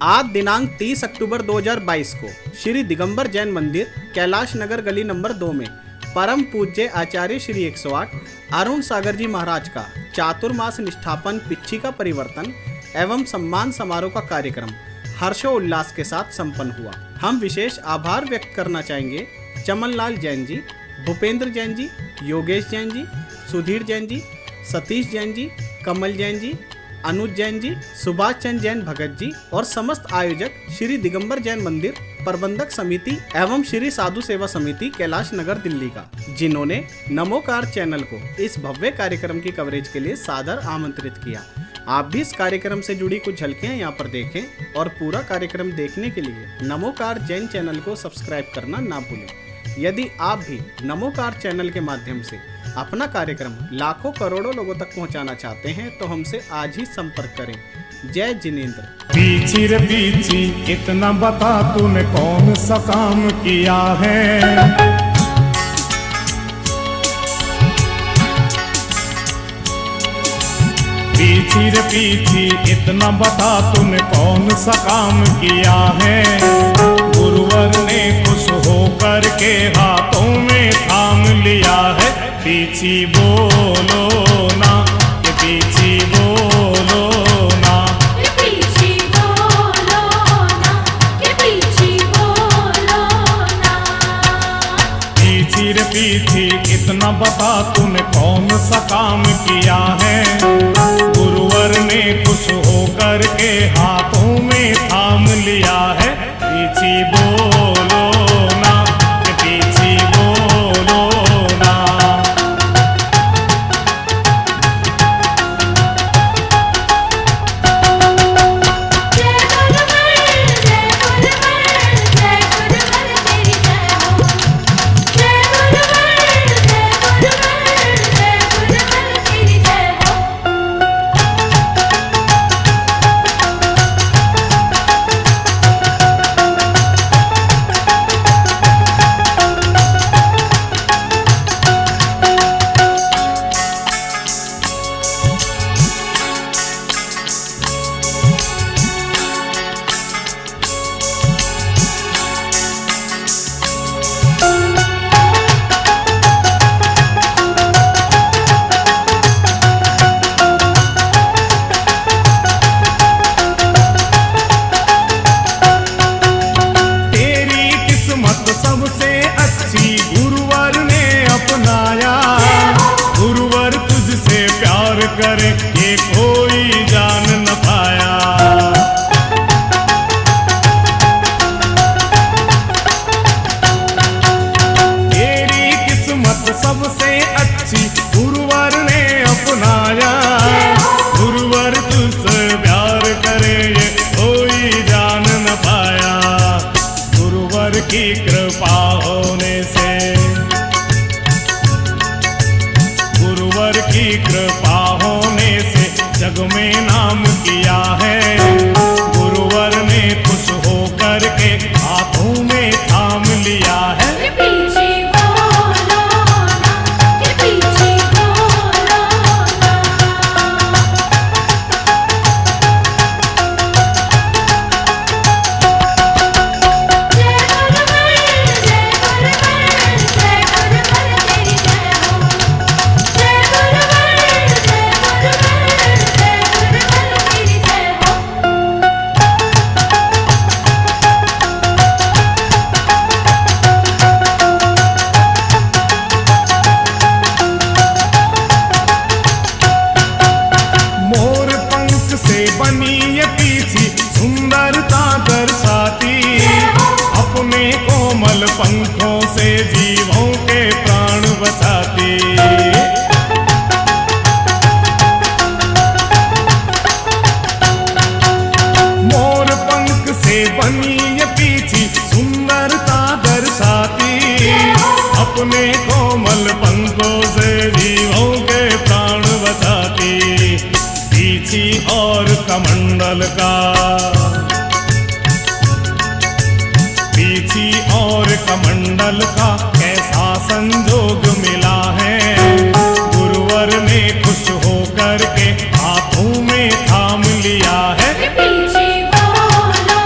आज दिनांक 30 अक्टूबर 2022 को श्री दिगंबर जैन मंदिर कैलाश नगर गली नंबर 2 में परम पूज्य आचार्य श्री 108 अरुण सागर जी महाराज का चातुर्मास निष्ठापन पिच्छी का परिवर्तन एवं सम्मान समारोह का कार्यक्रम हर्षोल्लास के साथ संपन्न हुआ। हम विशेष आभार व्यक्त करना चाहेंगे चमनलाल जैन जी, भूपेंद्र जैन जी, योगेश जैन जी, सुधीर जैन जी, सतीश जैन जी, कमल जैन जी, अनुज जैन जी, सुभाष चंद्र जैन भगत जी और समस्त आयोजक श्री दिगंबर जैन मंदिर प्रबंधक समिति एवं श्री साधु सेवा समिति कैलाश नगर दिल्ली का, जिन्होंने नमोकार चैनल को इस भव्य कार्यक्रम की कवरेज के लिए सादर आमंत्रित किया। आप भी इस कार्यक्रम से जुड़ी कुछ झलकियां यहाँ पर देखें और पूरा कार्यक्रम देखने के लिए नमोकार जैन चैनल को सब्सक्राइब करना ना भूलें। यदि आप भी नमोकार चैनल के माध्यम से अपना कार्यक्रम लाखों करोड़ों लोगों तक पहुंचाना चाहते हैं तो हमसे आज ही संपर्क करें। जय जिनेंद्र। पीछी रे पीछी इतना बता तूने कौन सा काम किया है। पीछी रे पीछी इतना बता तूने कौन सा काम किया है। गुरुवर ने खुश होकर के हाथों में थाम लिया है। पीछी बोलो ना कि पीछी बोलो ना, पीछी बोलो ना कि पीछी बोलो ना। पीछी रे पीछी इतना बता तूने कौन सा काम किया है। गुरुवर ने खुश होकर के हाथों में थाम लिया है। पीछी बोलो ना कि पीछी बोलो ना। जय गुरुवर जय गुरुवर जय गुरुवर तेरी जय हो। जय गुरुवर जय गुरुवर जय गुरुवर तेरी जय हो। तेरी किस्मत सबसे अच्छी गुरुवर ने अपनाया। गुरुवर तुझसे प्यार करे ये कोई जान न पाया। तेरी किस्मत सबसे अच्छी गुरुवर ने अपनाया। गुरुवर तुझसे प्यार करे ये कोई जान न पाया। गुरुवर की कृपा होने से, गुरुवर की कृपा होने से जग में नाम किया है। गुरुवर ने खुश होकर के हाथों में थाम लिया है। पीछी बोलो ना कि पीछी बोलो ना। जय गुरुवर जय गुरुवर जय गुरुवर तेरी जय हो। जय गुरुवर जय गुरुवर जय गुरुवर तेरी जय हो। मोर पंख से बनी ये पीछी सुंदरता दर्शाती। अपने कोमल पंखों से जीवों के प्राण बचाती। मोर पंख से बनी ये पीछी सुंदरता दर्शाती। अपने कोमल पंखों से जीवों के प्राण बचाती। पीछी और कमंडल का, पीछी और कमंडल का कैसा संजोग मिला है। गुरुवर ने खुश होकर के हाथों में थाम लिया है। पीछी बोलो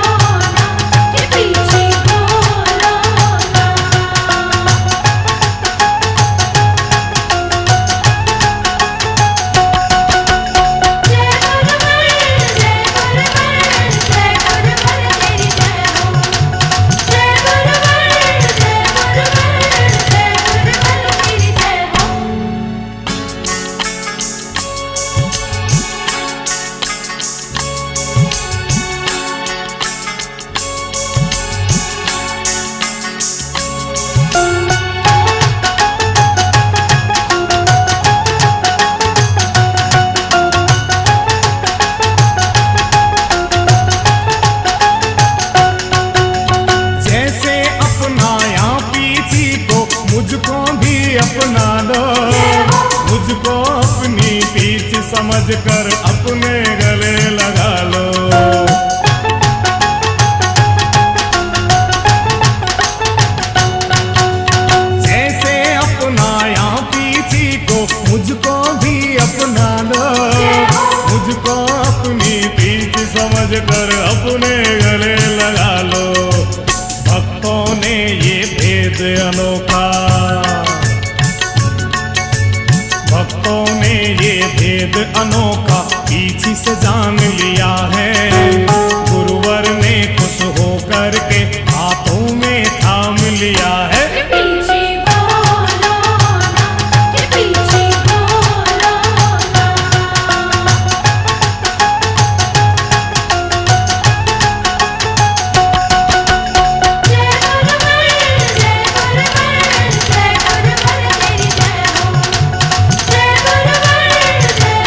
समझकर अपने गले लगा लो। जैसे अपनाया पीछी को मुझको भी अपना लो, मुझको अपनी पीठ समझकर अपने गले लगा लो। भक्तों ने ये भेद अनोखा, भक्तों ने ये भेद अनोखा पीछे से जान लिया है। गुरुवर ने खुश होकर के हाथों में थाम लिया है। के पीछे बोलो ना, के पीछे बोलो ना। जय गुरुवर, जय गुरुवर, जय गुरुवर तेरी जय हो। जय गुरुवर, जय गुरुवर,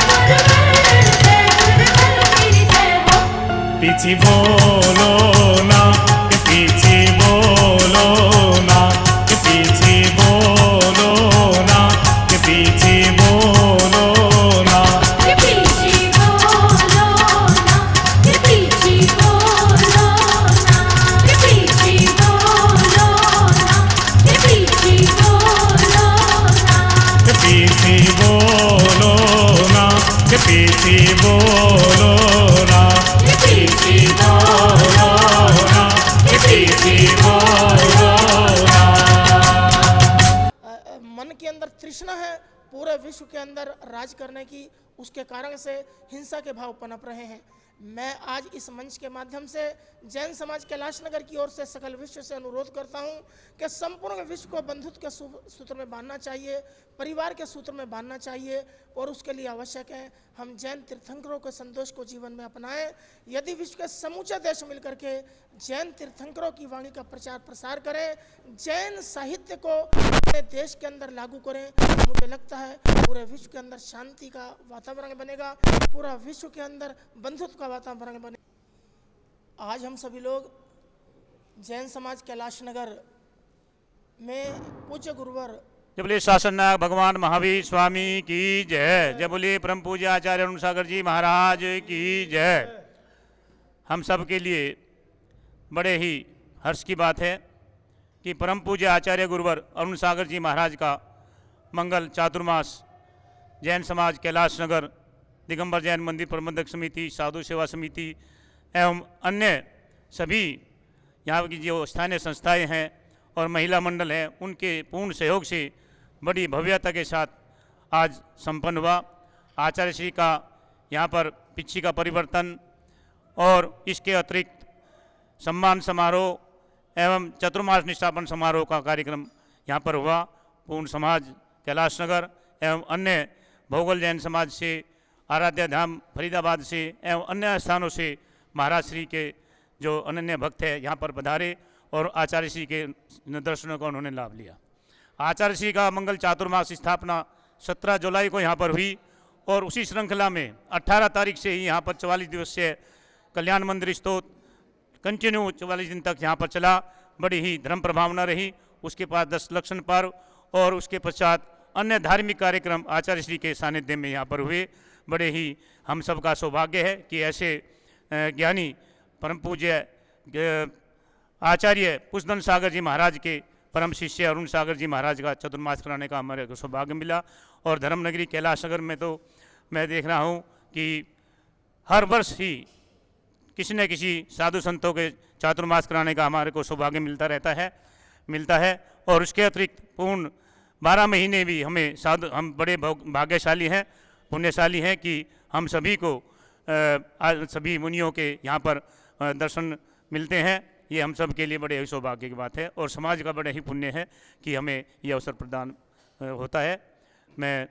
जय गुरुवर तेरी जय हो। पीछे बोलो ना, कि पीछे बोलो ना, कि पीछे बोलो ना, कि पीछे बोलो ना। के पीछे बोलो ना, के पीछे बोलो ना। के पीछे बोलो ना, के पीछे बोलो ना। कि पीछे बोलो ना, कि पीछे बोलो ना, कि पीछे बोलो ना, कि पीछे बोलो ना। मन के अंदर तृष्णा है पूरे विश्व के अंदर राज करने की, उसके कारण से हिंसा के भाव पनप रहे हैं। मैं आज इस मंच के माध्यम से जैन समाज कैलाश नगर की ओर से सकल विश्व से अनुरोध करता हूं कि संपूर्ण विश्व को बंधुत्व के सूत्र में बांधना चाहिए, परिवार के सूत्र में बांधना चाहिए, और उसके लिए आवश्यक है हम जैन तीर्थंकरों के संदेश को जीवन में अपनाएं। यदि विश्व के समूचे देश मिलकर के जैन तीर्थंकरों की वाणी का प्रचार प्रसार करें, जैन साहित्य को अपने देश के अंदर लागू करें, तो मुझे लगता है पूरे विश्व के अंदर शांति का वातावरण बनेगा, पूरा विश्व के अंदर बंधुत्व का वातावरण बनेगा। आज हम सभी लोग जैन समाज कैलाश नगर में पूज्य गुरुवर जय बोलिए शासन नायक भगवान महावीर स्वामी की जय। जय बोलिए परम पूज्य आचार्य अरुण सागर जी महाराज की जय। हम सब के लिए बड़े ही हर्ष की बात है कि परम पूज्य आचार्य गुरुवर अरुण सागर जी महाराज का मंगल चातुर्मास जैन समाज कैलाश नगर दिगंबर जैन मंदिर प्रबंधक समिति, साधु सेवा समिति एवं अन्य सभी यहाँ की जो स्थानीय संस्थाएं हैं और महिला मंडल हैं, उनके पूर्ण सहयोग से बड़ी भव्यता के साथ आज संपन्न हुआ। आचार्य श्री का यहाँ पर पिच्छी का परिवर्तन और इसके अतिरिक्त सम्मान समारोह एवं चतुर्मास निष्ठापन समारोह का कार्यक्रम यहाँ पर हुआ। पूर्ण समाज कैलाश नगर एवं अन्य भोगल जैन समाज से, आराध्य धाम फरीदाबाद से एवं अन्य स्थानों से महाराज श्री के जो अनन्य भक्त है यहाँ पर पधारे और आचार्य श्री के दर्शनों का उन्होंने लाभ लिया। आचार्य श्री का मंगल चातुर्मास स्थापना 17 जुलाई को यहाँ पर हुई और उसी श्रृंखला में 18 तारीख से ही यहाँ पर 44 दिवसीय कल्याण मंदिर स्तोत्र कंटिन्यू 44 दिन तक यहाँ पर चला। बड़ी ही धर्म प्रभावना रही। उसके बाद 10 लक्षण पर्व और उसके पश्चात अन्य धार्मिक कार्यक्रम आचार्य श्री के सानिध्य में यहाँ पर हुए। बड़े ही हम सब का सौभाग्य है कि ऐसे ज्ञानी परम पूज्य आचार्य पुष्पदन सागर जी महाराज के परम शिष्य अरुण सागर जी महाराज का चतुर्मास कराने का हमारे को सौभाग्य मिला। और धर्मनगरी कैलाश नगर में तो मैं देख रहा हूँ कि हर वर्ष ही किसी न किसी साधु संतों के चातुर्मास कराने का हमारे को सौभाग्य मिलता है। और उसके अतिरिक्त पूर्ण 12 महीने भी हमें हम बड़े भाग्यशाली हैं, पुण्यशाली हैं कि हम सभी को सभी मुनियों के यहाँ पर दर्शन मिलते हैं। ये हम सब के लिए बड़े ही सौभाग्य की बात है और समाज का बड़े ही पुण्य है कि हमें ये अवसर प्रदान होता है। मैं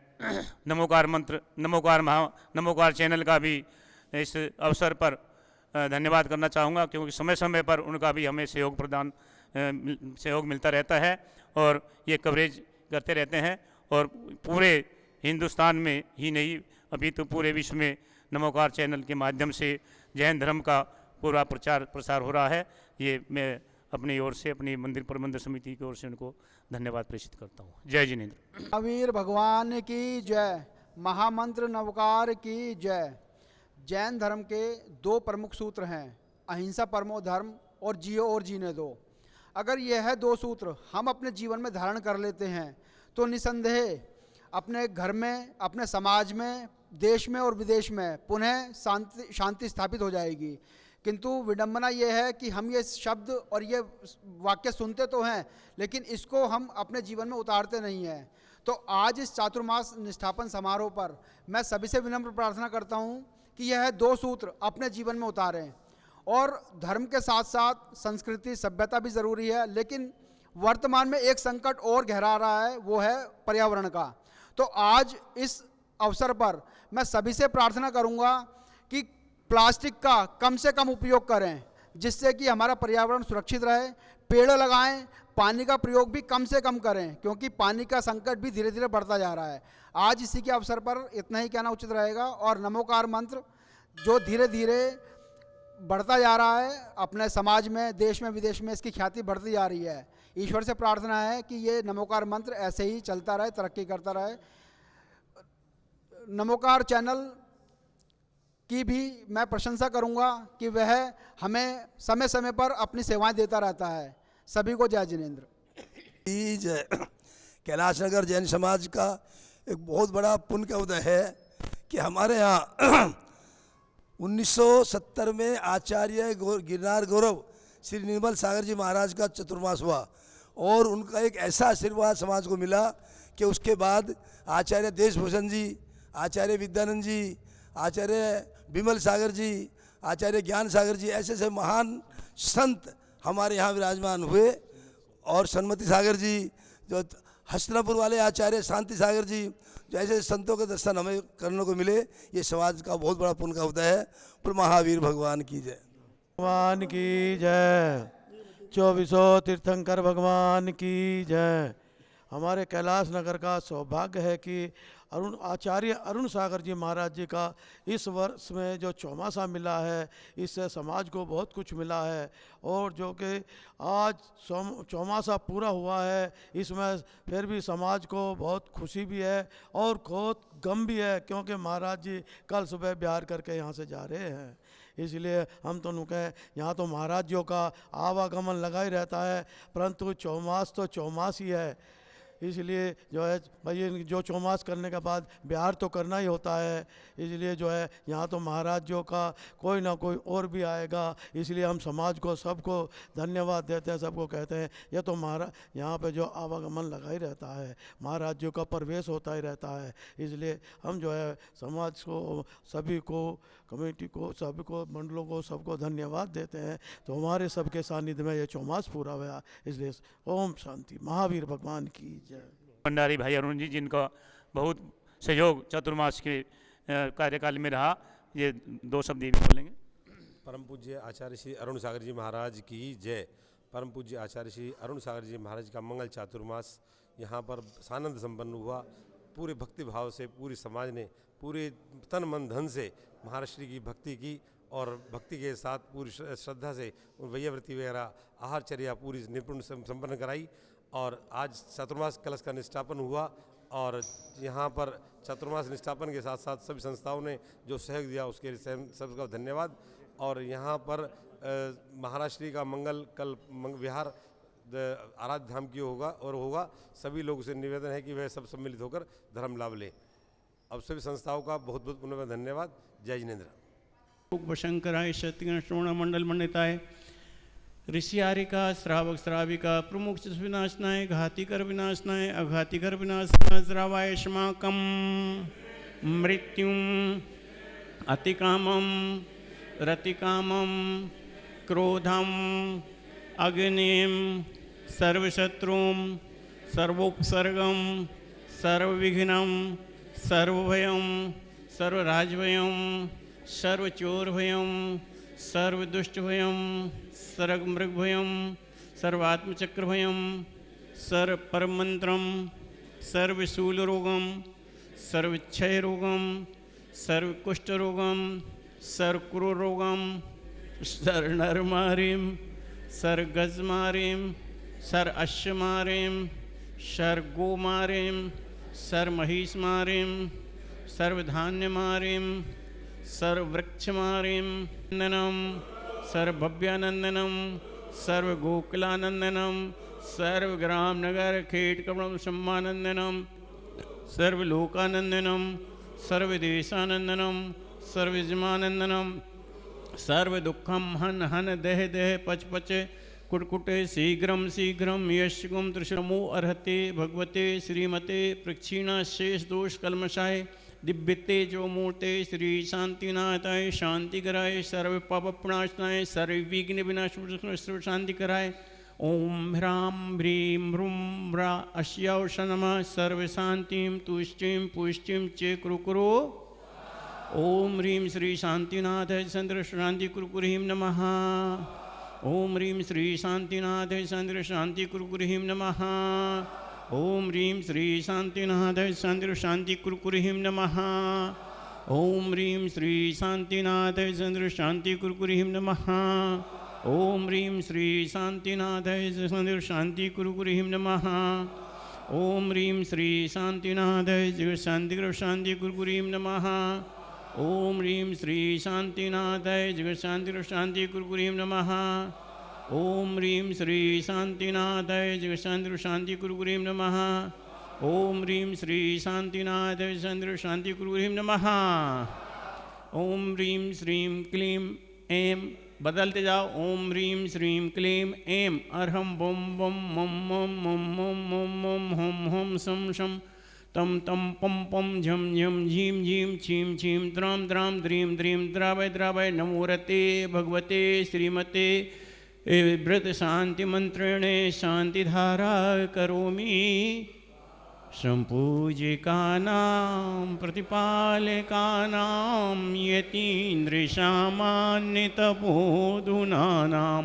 नमोकार चैनल का भी इस अवसर पर धन्यवाद करना चाहूँगा, क्योंकि समय समय पर उनका भी हमें सहयोग मिलता रहता है और ये कवरेज करते रहते हैं। और पूरे हिंदुस्तान में ही नहीं, अभी तो पूरे विश्व में नमोकार चैनल के माध्यम से जैन धर्म का पूरा प्रचार प्रसार हो रहा है। ये मैं अपनी ओर से, अपनी मंदिर प्रबंधक समिति की ओर से उनको धन्यवाद प्रेषित करता हूँ। जय जिनेन्द्र। महावीर भगवान की जय। महामंत्र नवकार की जय। जैन धर्म के दो प्रमुख सूत्र हैं, अहिंसा परमो धर्म और जियो और जीने दो। अगर यह दो सूत्र हम अपने जीवन में धारण कर लेते हैं तो निसंदेह अपने घर में, अपने समाज में, देश में और विदेश में पुनः शांति स्थापित हो जाएगी। किंतु विडंबना यह है कि हम ये शब्द और ये वाक्य सुनते तो हैं, लेकिन इसको हम अपने जीवन में उतारते नहीं हैं। तो आज इस चातुर्मास निष्ठापन समारोह पर मैं सभी से विनम्र प्रार्थना करता हूँ कि यह दो सूत्र अपने जीवन में उतारें। और धर्म के साथ साथ संस्कृति सभ्यता भी ज़रूरी है, लेकिन वर्तमान में एक संकट और गहरा रहा है, वो है पर्यावरण का। तो आज इस अवसर पर मैं सभी से प्रार्थना करूंगा कि प्लास्टिक का कम से कम उपयोग करें, जिससे कि हमारा पर्यावरण सुरक्षित रहे। पेड़ लगाएं, पानी का प्रयोग भी कम से कम करें, क्योंकि पानी का संकट भी धीरे धीरे बढ़ता जा रहा है। आज इसी के अवसर पर इतना ही कहना उचित रहेगा। और नमोकार मंत्र जो धीरे धीरे बढ़ता जा रहा है अपने समाज में, देश में, विदेश में, इसकी ख्याति बढ़ती जा रही है। ईश्वर से प्रार्थना है कि ये नमोकार मंत्र ऐसे ही चलता रहे, तरक्की करता रहे। नमोकार चैनल की भी मैं प्रशंसा करूंगा कि वह हमें समय समय पर अपनी सेवाएं देता रहता है। सभी को जय जिनेंद्र। जय। कैलाश नगर जैन समाज का एक बहुत बड़ा पुण्य का उदय है कि हमारे यहाँ 1970 में आचार्य गिरनार गौरव श्री निर्मल सागर जी महाराज का चतुर्मास हुआ और उनका एक ऐसा आशीर्वाद समाज को मिला कि उसके बाद आचार्य देशभूषण जी, आचार्य विद्यानंद जी, आचार्य विमल सागर जी, आचार्य ज्ञान सागर जी, ऐसे ऐसे महान संत हमारे यहाँ विराजमान हुए। और सन्मति सागर जी, जो हस्तनापुर वाले आचार्य शांति सागर जी, जो ऐसे संतों के दर्शन हमें करने को मिले, ये समाज का बहुत बड़ा पुण्य का उदय है। पर महावीर भगवान की जय। भगवान की जय। 2400 तीर्थंकर भगवान की जय। हमारे कैलाश नगर का सौभाग्य है कि आचार्य अरुण सागर जी महाराज जी का इस वर्ष में जो चौमासा मिला है, इससे समाज को बहुत कुछ मिला है। और जो कि आज चौमासा पूरा हुआ है, इसमें फिर भी समाज को बहुत खुशी भी है और बहुत गम भी है, क्योंकि महाराज जी कल सुबह बिहार करके यहाँ से जा रहे हैं। इसलिए हम तो कहें यहाँ तो महाराज जी का आवागमन लगा ही रहता है, परंतु चौमास तो चौमास ही है। इसलिए जो है भाई जो चौमास करने के बाद बिहार तो करना ही होता है। इसलिए जो है यहाँ तो महाराज जी का कोई ना कोई और भी आएगा। इसलिए हम समाज को सबको धन्यवाद देते हैं, सबको कहते हैं यह तो महाराज यहाँ पे जो आवागमन लगा ही रहता है, महाराज जी का प्रवेश होता ही रहता है। इसलिए हम जो है समाज को, सभी को, कमेटी को, सबको, मंडलों को, सबको धन्यवाद देते हैं। तो हमारे सबके सानिध्य में ये चौमास पूरा हुआ। इसलिए ओम शांति। महावीर भगवान की जय। भंडारी भाई अरुण जी, जिनका बहुत सहयोग चतुर्मास के कार्यकाल में रहा, ये दो शब्द ये भी बोलेंगे। परम पूज्य आचार्य श्री अरुण सागर जी महाराज की जय। परम पूज्य आचार्य श्री अरुण सागर जी महाराज का मंगल चातुर्मास यहाँ पर सानंद संपन्न हुआ। पूरे भक्ति भाव से पूरी समाज ने पूरे तन मन धन से महाराष्ट्री की भक्ति की और भक्ति के साथ पूरी श्रद्धा से वैयावृत्ति वगैरह आहारचर्या पूरी निपुण संपन्न कराई। और आज चतुर्मास कलश का निष्ठापन हुआ और यहाँ पर चतुर्मास निष्ठापन के साथ साथ सभी संस्थाओं ने जो सहयोग दिया उसके लिए सबका धन्यवाद। और यहाँ पर महाराष्ट्री का मंगल कल विहार आराध्य धाम की होगा। सभी लोगों से निवेदन है कि वह सब सम्मिलित होकर धर्म लाभ लें। अब सभी संस्थाओं का बहुत बहुत पुनः धन्यवाद। जय जिनेन्द्र। शंकराय शक्तिगण श्रवण मंडल मंडिताय ऋषि आर्यका श्रावक श्राविका प्रमुख विनाशनाय घातिकर विनाशनाय अघातिकर विनाशनाय श्रावाय क्षमाकम मृत्युम अतिकामम रतिकामम क्रोधम अग्निम सर्वशत्रुम सर्वोपसर्गम सर्वविघ्नम सर्वभयम सर्वराजभयम सर्वचोरभयम सर्वदुष्टभयम सर्वमृगभयम सर्वात्मचक्रभयम सर्वपरमंत्रम सर्वशूलरोगम सर्वक्षयरोगम सर्वकुष्ठरोगम सर्वक्रूरोगम सर्वनरमारीम सर्वगजमारीम सर्वअश्वमारीम सर्वगोमारीम सर्वमहिषमारीम सर्वधान्यमारिं सर्ववृक्षमारिं नन्दनं सर्वभव्यानन्दनं सर्वगोकुलानन्दनं सर्वग्रामनगरखेटकमलं सम्मानन्दनं सर्वलोकानन्दनं सर्वदेशानन्दनं सर्वजमानन्दनं सर्वदुःखं हन हन देह देह पच पच कुटकुटे शीघ्रं शीघ्रं यशगुम त्रिशमो अर्हते भगवते श्रीमते प्रक्षीणा शेष दोष कलमशाय दिव्यते जो मूर्ते श्री शांतिनाथाय शांतिकराय सर्व पापप्रणाशनाय सर्व विघ्न विनाश सर्व शांति कराय। ओम ह्रां ह्रीं ह्रूं ह्रा अश्यावश नमः सर्व शांतिं तुष्टिं पुष्टिं च कुरु। ओम ह्रीं श्री शांतिनाथाय चंद्र शांति कुरकुरीं नमः। ओम ह्रीं श्री शांतिनाथाय चंद्र शांति कुरकुरीं नमः। ओम ह्रीं श्री शांतिनाथाय चंद्र शांति कुरकुरीं नमः। ओम ह्रीं श्री शांतिनाथाय चंद्र शांति कुरकुरीं नमः। ओम ह्रीं श्री शांतिनाथाय चंद्र शांति कुरकुरीं नमः। ओम ह्रीं श्री शांतिनाथाय शांति शांति कुरकुरीं नमः। ओम ह्रीं श्री शांतिनाथाय जगत शांति शांति कुरकुरीं नमः। ओम ह्रीं श्री शांतिनाथाय जगत शांति शांति कुरकुरीं नमः। ओम ह्रीं श्री शांतिनाथाय चंद्र शांति कुरकुरीं नमः। ओम ह्रीं श्रीं क्लीं ऐं बदलते जाओ। ओम ह्रीं श्रीं क्लीं ऐं अर्हं बम बम मम मम मम मम मम मम हम हम सम सम तम तम पम पम झम झम झीम झीम छीम छीम द्राम द्राम द्रीम द्रीम द्रावय द्रावय नमोरते भगवते श्रीमते व्रत शांति मंत्रेण शांतिधारा करोमि। संपूजिकानां प्रतिपालकानां यतीन्द्रसामान्यतपोधूनानां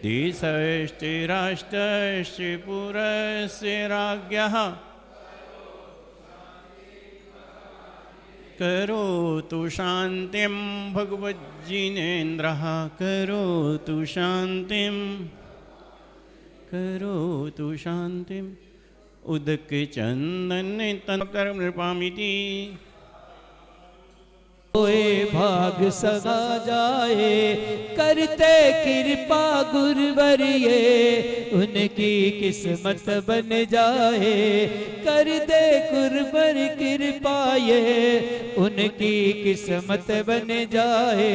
देशस्य राष्ट्रस्य पुरस्य राज्ञः करोतु शान्तिं भगवज्जिनेन्द्रः करोतु शान्तिम् उदक चंदन तन नृपामिति। होए भाग सगा जाए करते कृपा गुरुवर ये उनकी किस्मत बन जाए कर दे गुरुवर कृपा ये उनकी किस्मत बन जाए।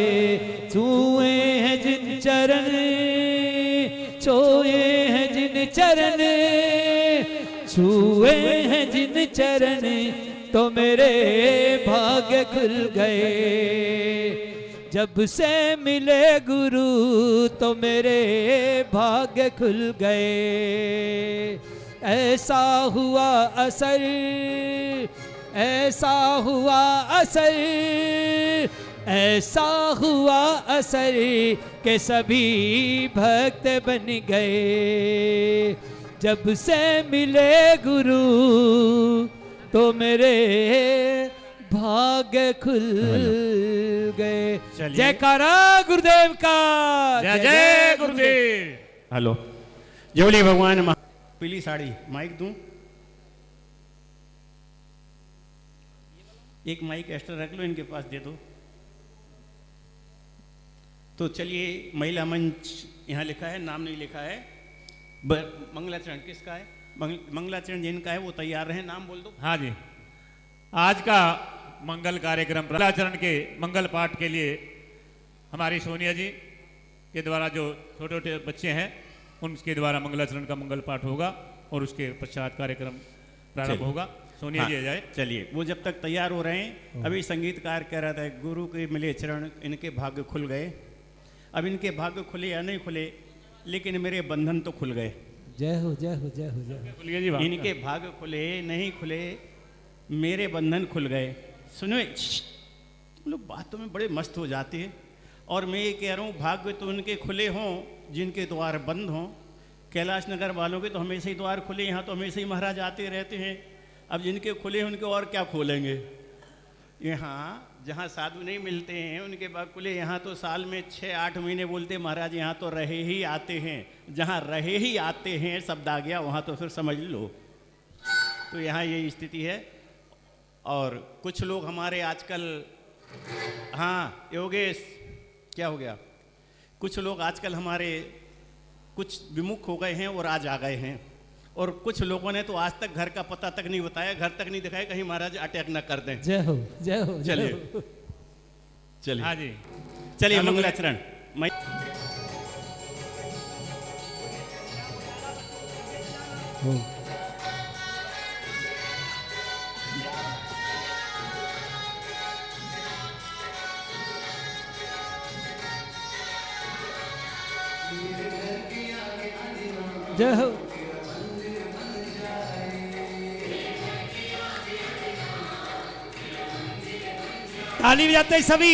छुए हैं जिन चरण छोए हैं जिन चरण छुए हैं जिन चरण तो मेरे भाग्य खुल गए। जब से मिले गुरु तो मेरे भाग्य खुल गए। ऐसा हुआ असर ऐसा हुआ असर ऐसा हुआ असर के सभी भक्त बन गए। जब से मिले गुरु तो मेरे भाग्य खुल गए। जयकारा गुरुदेव का जय जय गुरुदेव। हेलो जय बोलिए भगवान। पीली साड़ी माइक दूं? एक माइक एक्स्ट्रा रख लो, इनके पास दे दो। तो चलिए, महिला मंच यहाँ लिखा है, नाम नहीं लिखा है। मंगलाचरण किसका है? मंगलाचरण जिनका है वो तैयार रहे, नाम बोल दो। हाँ जी, आज का मंगल कार्यक्रम मंगलाचरण के मंगल पाठ के लिए हमारी सोनिया जी के द्वारा जो छोटे छोटे बच्चे हैं उनके द्वारा मंगलाचरण का मंगल पाठ होगा और उसके पश्चात कार्यक्रम प्रारंभ होगा। सोनिया जी आ जाए। चलिए, वो जब तक तैयार हो रहे हैं, अभी संगीतकार कह रहा था गुरु के मिले चरण इनके भाग्य खुल गए। अब इनके भाग्य खुले या नहीं खुले, लेकिन मेरे बंधन तो खुल गए। जय हो जय हो जय हो जय हो। इनके भाग्य खुले नहीं खुले, मेरे बंधन खुल गए। सुनो, तुम लोग बातों में बड़े मस्त हो जाते हैं। और मैं ये कह रहा हूँ, भाग्य तो उनके खुले हों जिनके द्वार बंद हों। कैलाश नगर वालों के तो हमेशा ही द्वार खुले, यहाँ तो हमेशा ही महाराज आते रहते हैं। अब जिनके खुले उनके और क्या खोलेंगे? यहाँ जहाँ साधु नहीं मिलते हैं उनके बाद खुले, यहाँ तो साल में 6-8 महीने बोलते महाराज यहाँ तो रहे ही आते हैं। जहाँ रहे ही आते हैं शब्द आ गया, वहाँ तो फिर समझ लो। तो यहाँ ये स्थिति है। और कुछ लोग हमारे आजकल, हाँ योगेश क्या हो गया, कुछ लोग आजकल हमारे कुछ विमुख हो गए हैं और आज आ गए हैं, और कुछ लोगों ने तो आज तक घर का पता तक नहीं बताया, घर तक नहीं दिखाया, कहीं महाराज अटैक ना कर दें। जय हो जय हो। चलिए चलिए, हाँ जी, चलिए मंगलाचरण। मैं हो। जय हो। ताली बजाते हैं सभी।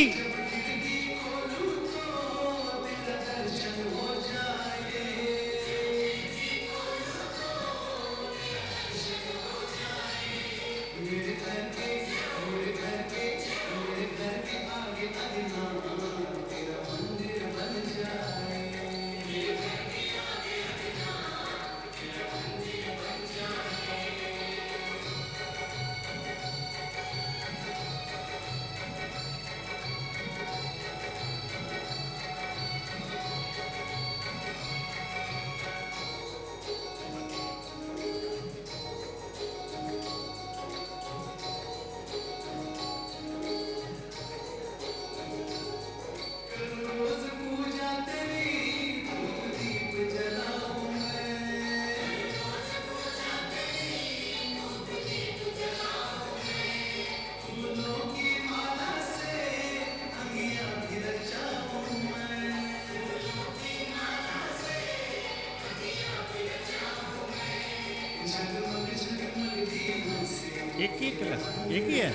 एक ही क्लास, एक ही है,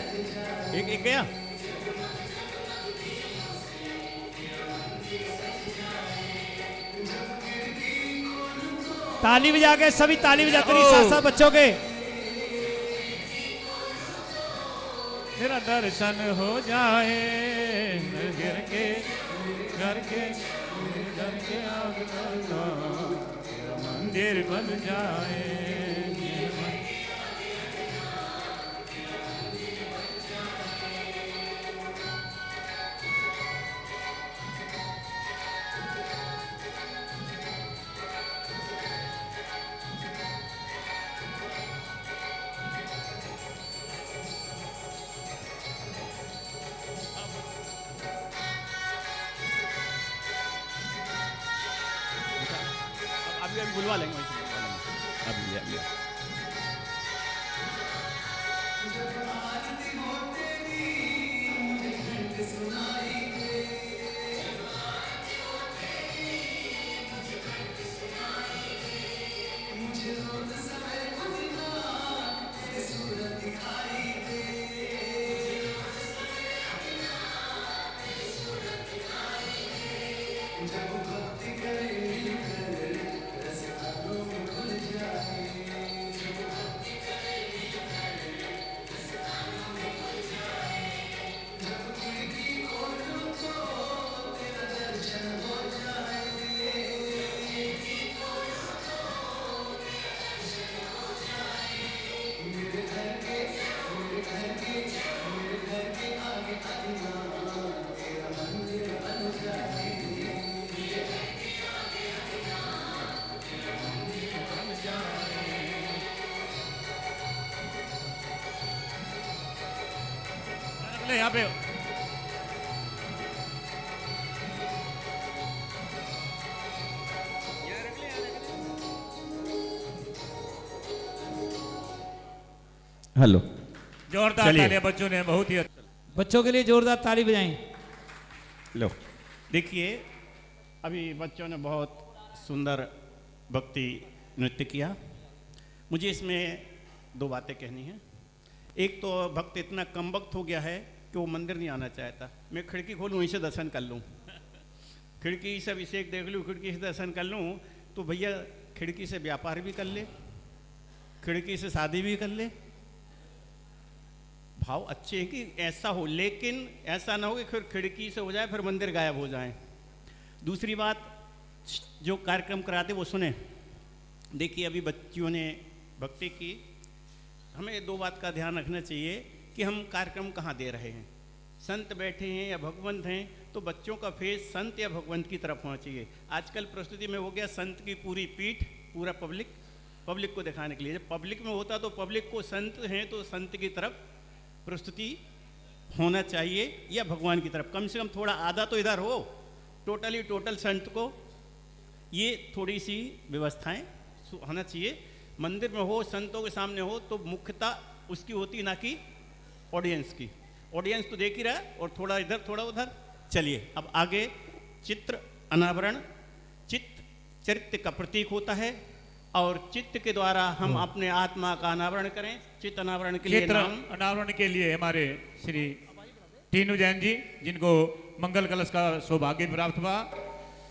एक गया। ताली बजा के सभी ताली बजाते रहिए साथ साथ बच्चों के। तेरा दर्शन हो जाए, घर के मंदिर बन जाए। अभी बुलवा लेंगे, वैसे बुलवा लेंगे। अब लिया। यहाँ पे हेलो, जोरदार तालियां बच्चों ने बहुत ही अच्छा। बच्चों के लिए जोरदार ताली बजाएं। लो देखिए, अभी बच्चों ने बहुत सुंदर भक्ति नृत्य किया। मुझे इसमें दो बातें कहनी हैं। एक तो भक्त इतना कम वक्त हो गया है कि वो मंदिर नहीं आना चाहता। मैं खिड़की खोलूँ वहीं से दर्शन कर लूँ, खिड़की से अभिषेक देख लूँ, खिड़की से दर्शन कर लूँ, तो भैया खिड़की से व्यापार भी कर ले, खिड़की से शादी भी कर ले। भाव अच्छे हैं कि ऐसा हो, लेकिन ऐसा ना हो कि फिर खिड़की से हो जाए फिर मंदिर गायब हो जाए। दूसरी बात, जो कार्यक्रम कराते वो सुने। देखिए अभी बच्चियों ने भक्ति की, हमें दो बात का ध्यान रखना चाहिए कि हम कार्यक्रम कहाँ दे रहे हैं। संत बैठे हैं या भगवंत हैं तो बच्चों का फेस संत या भगवंत की तरफ होना चाहिए। आजकल प्रस्तुति में हो गया संत की पूरी पीठ, पूरा पब्लिक को दिखाने के लिए। जब पब्लिक में होता तो पब्लिक को संत हैं तो संत की तरफ प्रस्तुति होना चाहिए या भगवान की तरफ, कम से कम थोड़ा आधा तो इधर हो, टोटल संत को। ये थोड़ी सी व्यवस्थाएं होना चाहिए। मंदिर में हो, संतों के सामने हो तो मुख्यतः उसकी होती ना कि ऑडियंस की। ऑडियंस तो देख ही रहा है और थोड़ा इधर थोड़ा उधर। चलिए अब आगे चित्र अनावरण। चित्त चरित्र का प्रतीक होता है और चित्त के द्वारा हम अपने आत्मा का अनावरण करें। चित्त अनावरण के लिए चित्र नाम अनावरण के लिए हमारे श्री टीनू जैन जी, जिनको मंगल कलश का सौभाग्य प्राप्त हुआ।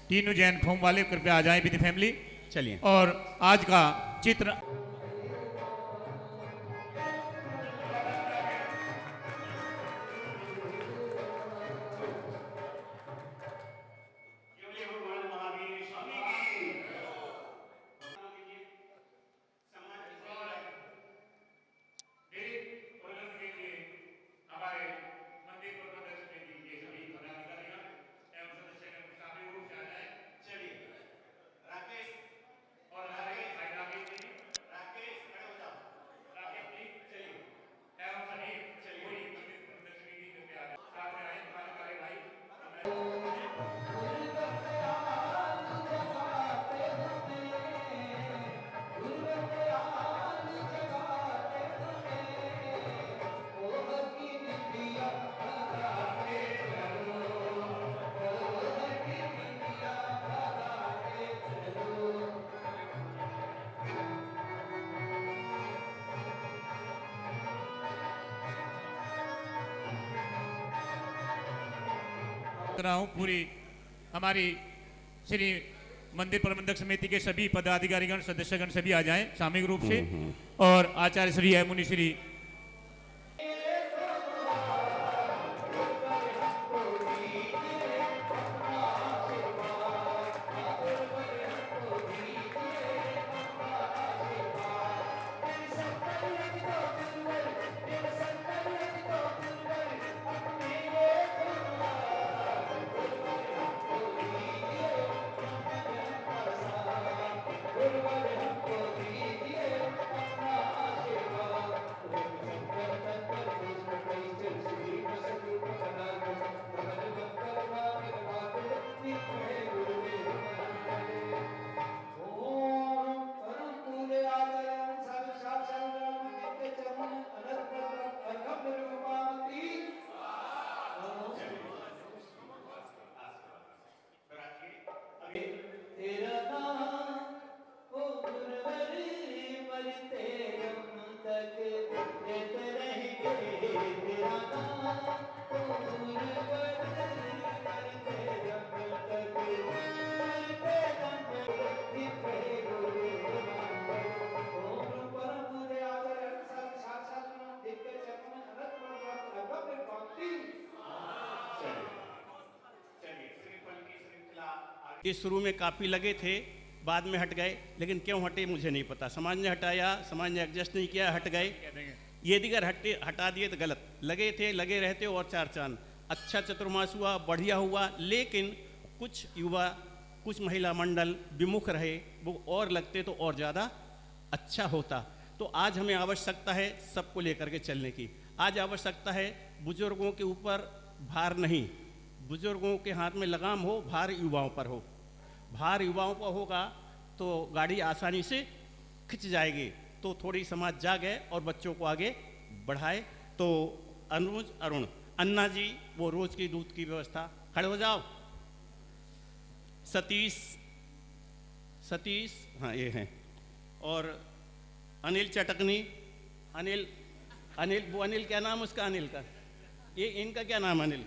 टीनू जैन फॉर्म वाले कृपया आ जाएं विद फैमिली। चलिए और आज का चित्र रहा हूं। पूरी हमारी श्री मंदिर प्रबंधक समिति के सभी पदाधिकारीगण सदस्यगण सभी आ जाएं सामूहिक रूप से। और आचार्य श्री है मुनि श्री ये शुरू में काफ़ी लगे थे, बाद में हट गए, लेकिन क्यों हटे मुझे नहीं पता। समाज ने हटाया, समाज ने एडजस्ट नहीं किया, हट गए। ये दिगर हटा दिए तो गलत। लगे थे, लगे रहते और चार चांद। अच्छा चतुर्मास हुआ, बढ़िया हुआ, लेकिन कुछ युवा, कुछ महिला मंडल विमुख रहे, वो और लगते तो और ज़्यादा अच्छा होता। तो आज हमें आवश्यकता है सबको लेकर के चलने की। आज आवश्यकता है बुजुर्गों के ऊपर भार नहीं, बुजुर्गों के हाथ में लगाम हो, भार युवाओं पर हो। भार युवाओं पर होगा तो गाड़ी आसानी से खिंच जाएगी। तो थोड़ी समाज जागे और बच्चों को आगे बढ़ाए। तो अनुज अरुण अन्ना जी वो रोज की दूध की व्यवस्था, खड़े हो जाओ। सतीश हाँ ये हैं। और अनिल चटकनी, अनिल वो अनिल क्या नाम उसका, अनिल का, ये इनका क्या नाम, अनिल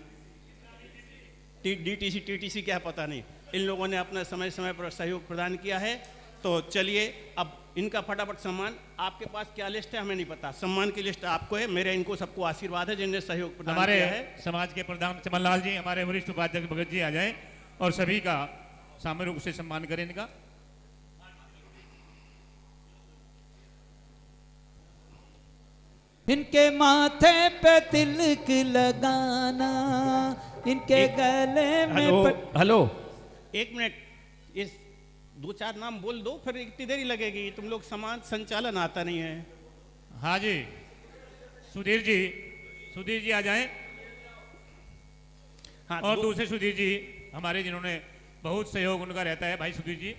डीटीसी टीटीसी क्या पता नहीं। इन लोगों ने अपना समय समय पर सहयोग प्रदान किया है। तो चलिए अब इनका फटाफट सम्मान। आपके पास क्या लिस्ट है हमें नहीं पता, सम्मान की लिस्ट आपको है। मेरे इनको सबको आशीर्वाद है जिनने सहयोग प्रदान किया है। समाज के प्रधान चमन लाल जी, हमारे वरिष्ठ उपाध्यक्ष भगत जी आ जाएं और सभी का सामूहिक रूप से सम्मान करें इनका। इनके माथे पे तिलक लगाना, इनके गले में हेलो हेलो, एक मिनट, इस 2-4 नाम बोल दो, फिर इतनी देरी लगेगी। तुम लोग समाज संचालन आता नहीं है। हाँ जी, सुधीर जी आ जाएं। हाँ, और दूसरे सुधीर जी हमारे, जिन्होंने बहुत सहयोग उनका रहता है, भाई सुधीर जी।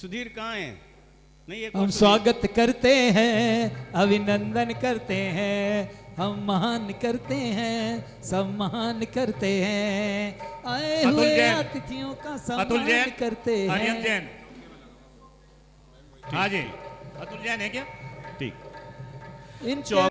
सुधीर कहाँ है? नहीं, एक हम स्वागत करते हैं, अभिनंदन करते हैं, हम महान करते हैं, सम्मान करते हैं, आए अतुल हुए जैन, अतिथियों का अतुल जैन, सम्मान करते आर्यन हैं। जैन। हाँ जी, अतुल जैन है क्या? ठीक। इनके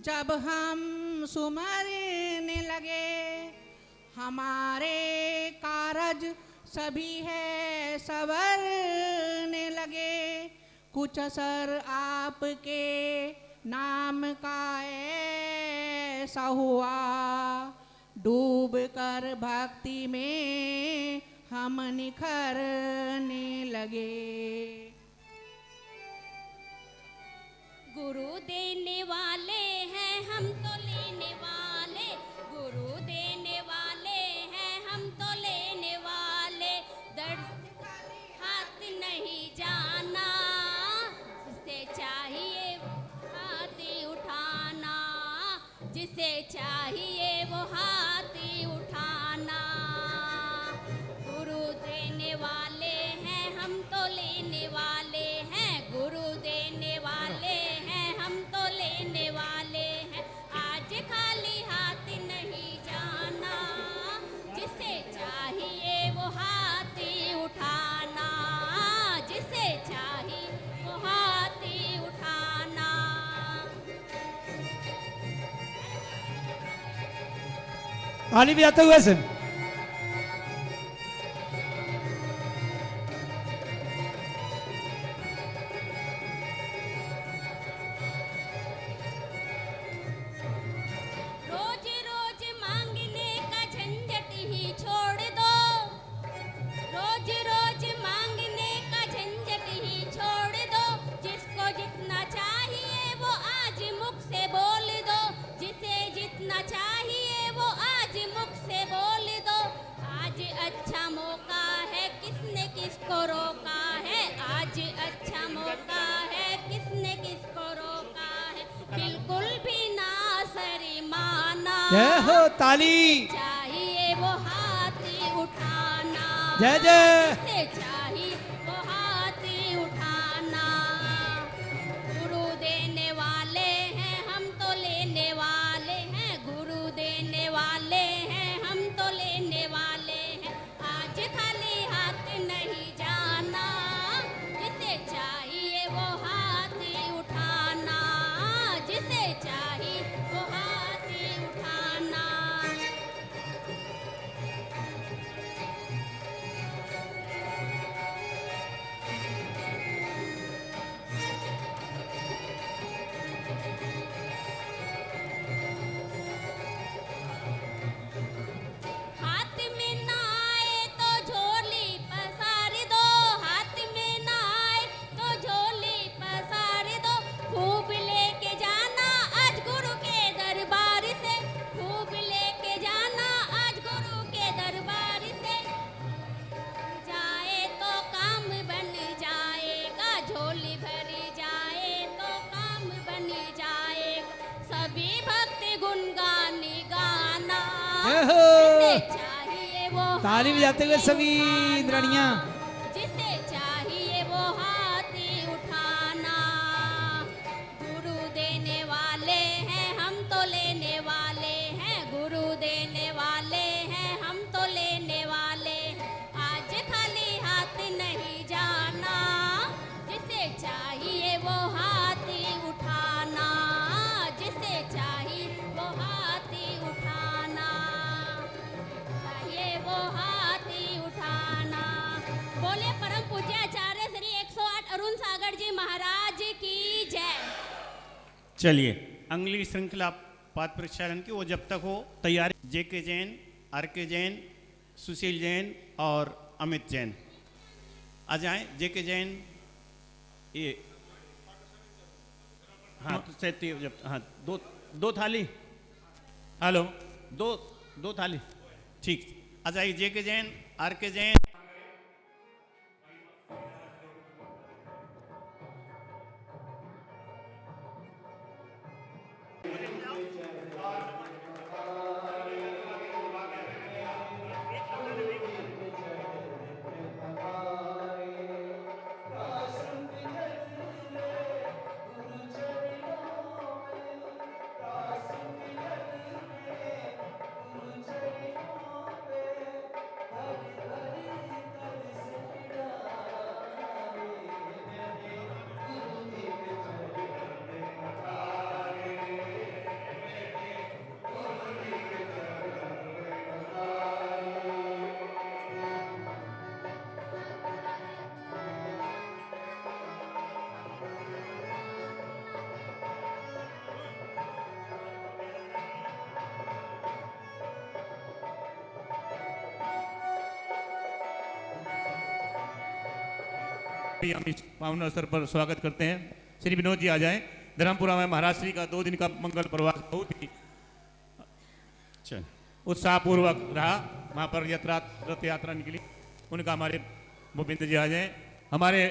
जब हम सुमरने लगे, हमारे कारज सभी है सवरने लगे। कुछ असर आपके नाम का ऐसा हुआ, डूब कर भक्ति में हम निखरने लगे। गुरु देने वाले हैं, हम तो लेने वाले। गुरु देने वाले हैं, हम तो लेने वाले। दर्द हाथ नहीं जाना, जिसे चाहिए हाथ उठाना, जिसे चाहिए वो हाथ उठाना। गुरु देने वाले हैं, हम तो लेने वाले हैं। गुरु देने वाले हैं, हम तो लेने वाले हैं। आज खाली हाथ नहीं जाना, जिसे चाहिए वो हाथ उठाना, जिसे चाहिए वो हाथ उठाना। ताली बजाते हुए से रोज रोज मांगने का झंझट ही छोड़ दो। रोज रोज मांगने का झंझट ही छोड़ दो। जिसको जितना चाहिए वो आज मुख से बोल दो। जिसे जितना चाहिए वो आज मुख से बोल जय हो ताली चाहिए वो हाथी उठाना, जय जय जिसे चाहिए वो हाथी उठाना। गुरु देने वाले हैं हम तो लेने वाले हैं, गुरु देने वाले हैं हम तो लेने वाले हैं। आज खाली हाथ नहीं जाना, जिसे चाहिए वो हाथी उठाना, जिसे चाहिए वो हाथी उठाना। हाथ में ना आए तो झोली पसार दो, हाथ में ना आए तो झोली पसार दो। खूब लेके जाना आज गुरु के दरबार से, खूब लेके जाना आज गुरु के दरबार से। जाए तो काम बन जाएगा, झोली भरी जाए तो काम बन जाएगा। सभी भक्त गुणगान गाना, जय हो जिसे चाहिए वो ताली बजाते हुए सभी द्रणियां। जिसे चाहिए वो हाथी उठाना। गुरु देने वाले हैं हम तो लेने वाले हैं, गुरु देने वाले हैं हम तो लेने वाले हैं। आज खाली हाथ नहीं जाना, जिसे चाहिए वो हाथी उठाना, जिसे चाहिए वो हाथी उठाना, चाहिए वो हाथी उठाना। बोले परम पूज्य आचार्य श्री 108 अरुण सागर जी महाराज की जय। चलिए अगली श्रृंखला पाठ प्रक्षालन की, वो जब तक हो तैयारी। जेके जैन, आर के जैन, सुशील जैन और अमित जैन आ जाएं। जेके जैन ये हाँ तो जब हाँ दो थाली, हेलो दो थाली, ठीक। आ जाइए जेके जैन, आर के जैन। हम इस पावन अवसर पर स्वागत करते हैं। श्री विनोद जी आ जाएं। धर्मपुरा में महाराज श्री का 2 दिन का मंगल प्रवास बहुत ही उत्साहपूर्वक रहा। वहाँ पर रथ यात्रा निकली, उनका हमारे गोविंद जी आ जाएं। हमारे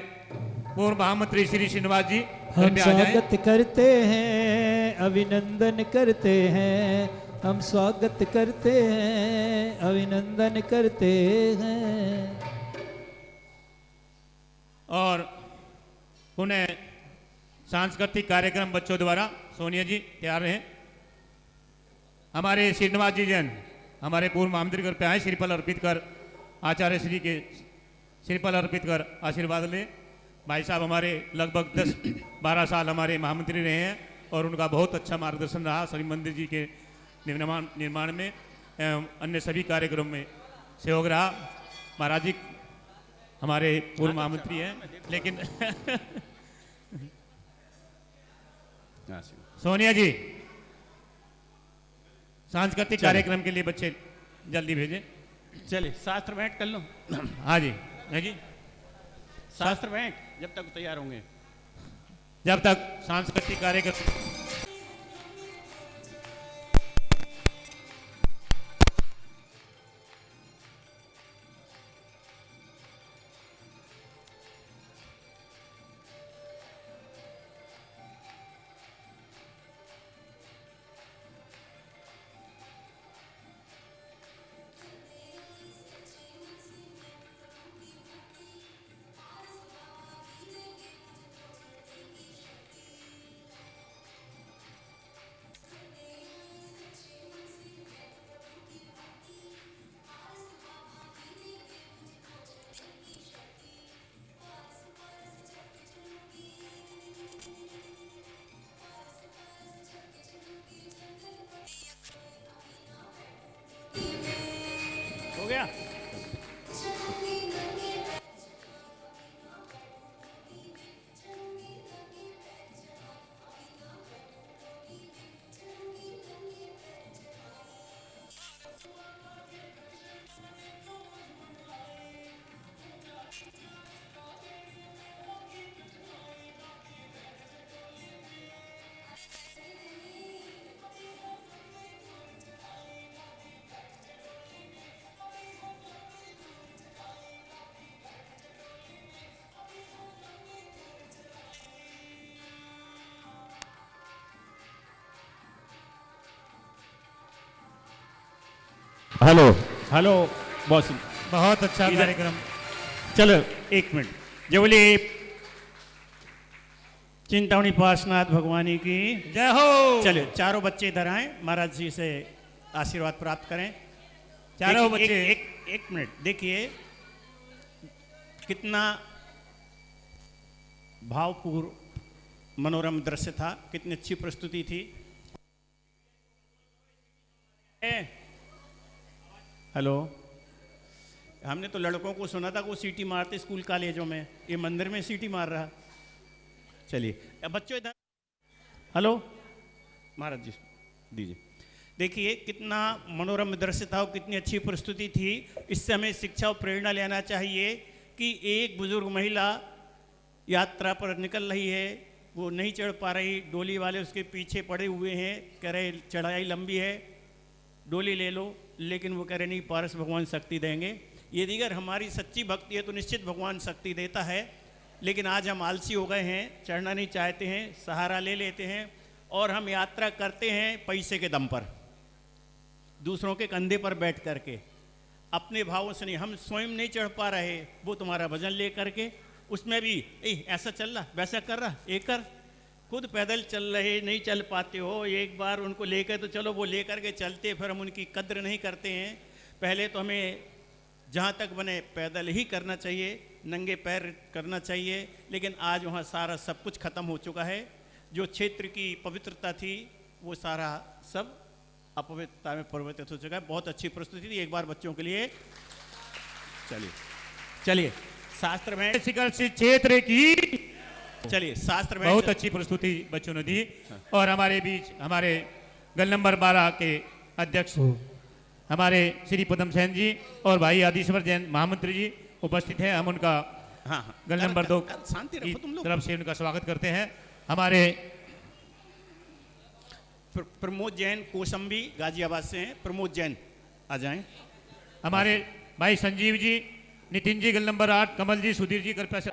पूर्व महामंत्री श्री श्रीनिवास जी हम स्वागत करते हैं, अभिनंदन करते हैं, हम स्वागत करते हैं, अभिनंदन करते हैं। और उन्हें सांस्कृतिक कार्यक्रम बच्चों द्वारा सोनिया जी तैयार हैं। हमारे श्रीनिवास जी जैन हमारे पूर्व महामंत्री घर पे आए, श्रीफल अर्पित कर आचार्य श्री के श्रीफल अर्पित कर आशीर्वाद ले। भाई साहब हमारे लगभग 10-12 साल हमारे महामंत्री रहे हैं और उनका बहुत अच्छा मार्गदर्शन रहा शनि मंदिर जी के निर्माण में एवं अन्य सभी कार्यक्रम में सहयोग रहा। महाराज जी हमारे पूर्व महामंत्री हैं, लेकिन सोनिया जी सांस्कृतिक कार्यक्रम के लिए बच्चे जल्दी भेजें। चलिए शास्त्र भेंट कर लो। हाँ जी, है जी, शास्त्र भेंट जब तक तैयार होंगे, जब तक सांस्कृतिक कार्यक्रम। गया? हेलो हेलो बॉस, बहुत अच्छा इधर- कार्यक्रम। चलो एक मिनट, जय बोले चिंतामणि पार्श्वनाथ भगवानी की जय हो। चलो चारों बच्चे इधर आए, महाराज जी से आशीर्वाद प्राप्त करें। चारों देखिए, बच्चे। एक मिनट देखिए कितना भावपूर्ण मनोरम दृश्य था, कितनी अच्छी प्रस्तुति थी। हेलो, हमने तो लड़कों को सुना था कि वो सीटी मारते स्कूल कॉलेजों में, ये मंदिर में सीटी मार रहा। चलिए अब बच्चों इधर, हेलो महाराज जी दीजिए। देखिए कितना मनोरम दृश्य था और कितनी अच्छी प्रस्तुति थी। इससे हमें शिक्षा और प्रेरणा लेना चाहिए कि एक बुजुर्ग महिला यात्रा पर निकल रही है, वो नहीं चढ़ पा रही, डोली वाले उसके पीछे पड़े हुए हैं, कह रहे चढ़ाई लंबी है, डोली ले लो, लेकिन वो कह रहे नहीं, पारस भगवान शक्ति देंगे। ये दीगर हमारी सच्ची भक्ति है तो निश्चित भगवान शक्ति देता है, लेकिन आज हम आलसी हो गए हैं, चढ़ना नहीं चाहते हैं, सहारा ले लेते हैं और हम यात्रा करते हैं पैसे के दम पर, दूसरों के कंधे पर बैठ करके, अपने भावों से नहीं। हम स्वयं नहीं चढ़ पा रहे, वो तुम्हारा भजन ले करके उसमें भी ऐसा चल रहा, वैसा कर रहा, एक कर, खुद पैदल चल रहे नहीं चल पाते हो, एक बार उनको लेकर तो चलो, वो लेकर के चलते, फिर हम उनकी कद्र नहीं करते हैं। पहले तो हमें जहाँ तक बने पैदल ही करना चाहिए, नंगे पैर करना चाहिए, लेकिन आज वहाँ सारा सब कुछ खत्म हो चुका है। जो क्षेत्र की पवित्रता थी वो सारा सब अपवित्रता में परिवर्तित हो चुका है। बहुत अच्छी प्रस्तुति थी, एक बार बच्चों के लिए। चलिए चलिए शास्त्र में क्षेत्र की चलिए शास्त्र में बहुत अच्छी प्रस्तुति बच्चों ने दी। और हमारे बीच हमारे गल नंबर 12 के अध्यक्ष हमारे श्री पदम सेन जी और भाई आदिश्वर जैन महामंत्री जी उपस्थित हैं। हम उनका गल नंबर 2 की तरफ से उनका स्वागत करते हैं। हमारे प्रमोद जैन कोसंबी गाजियाबाद से हैं, प्रमोद जैन आ जाएं। हमारे भाई संजीव जी, नितिन जी, गल नंबर 8, कमल जी, सुधीर जी, कृपया से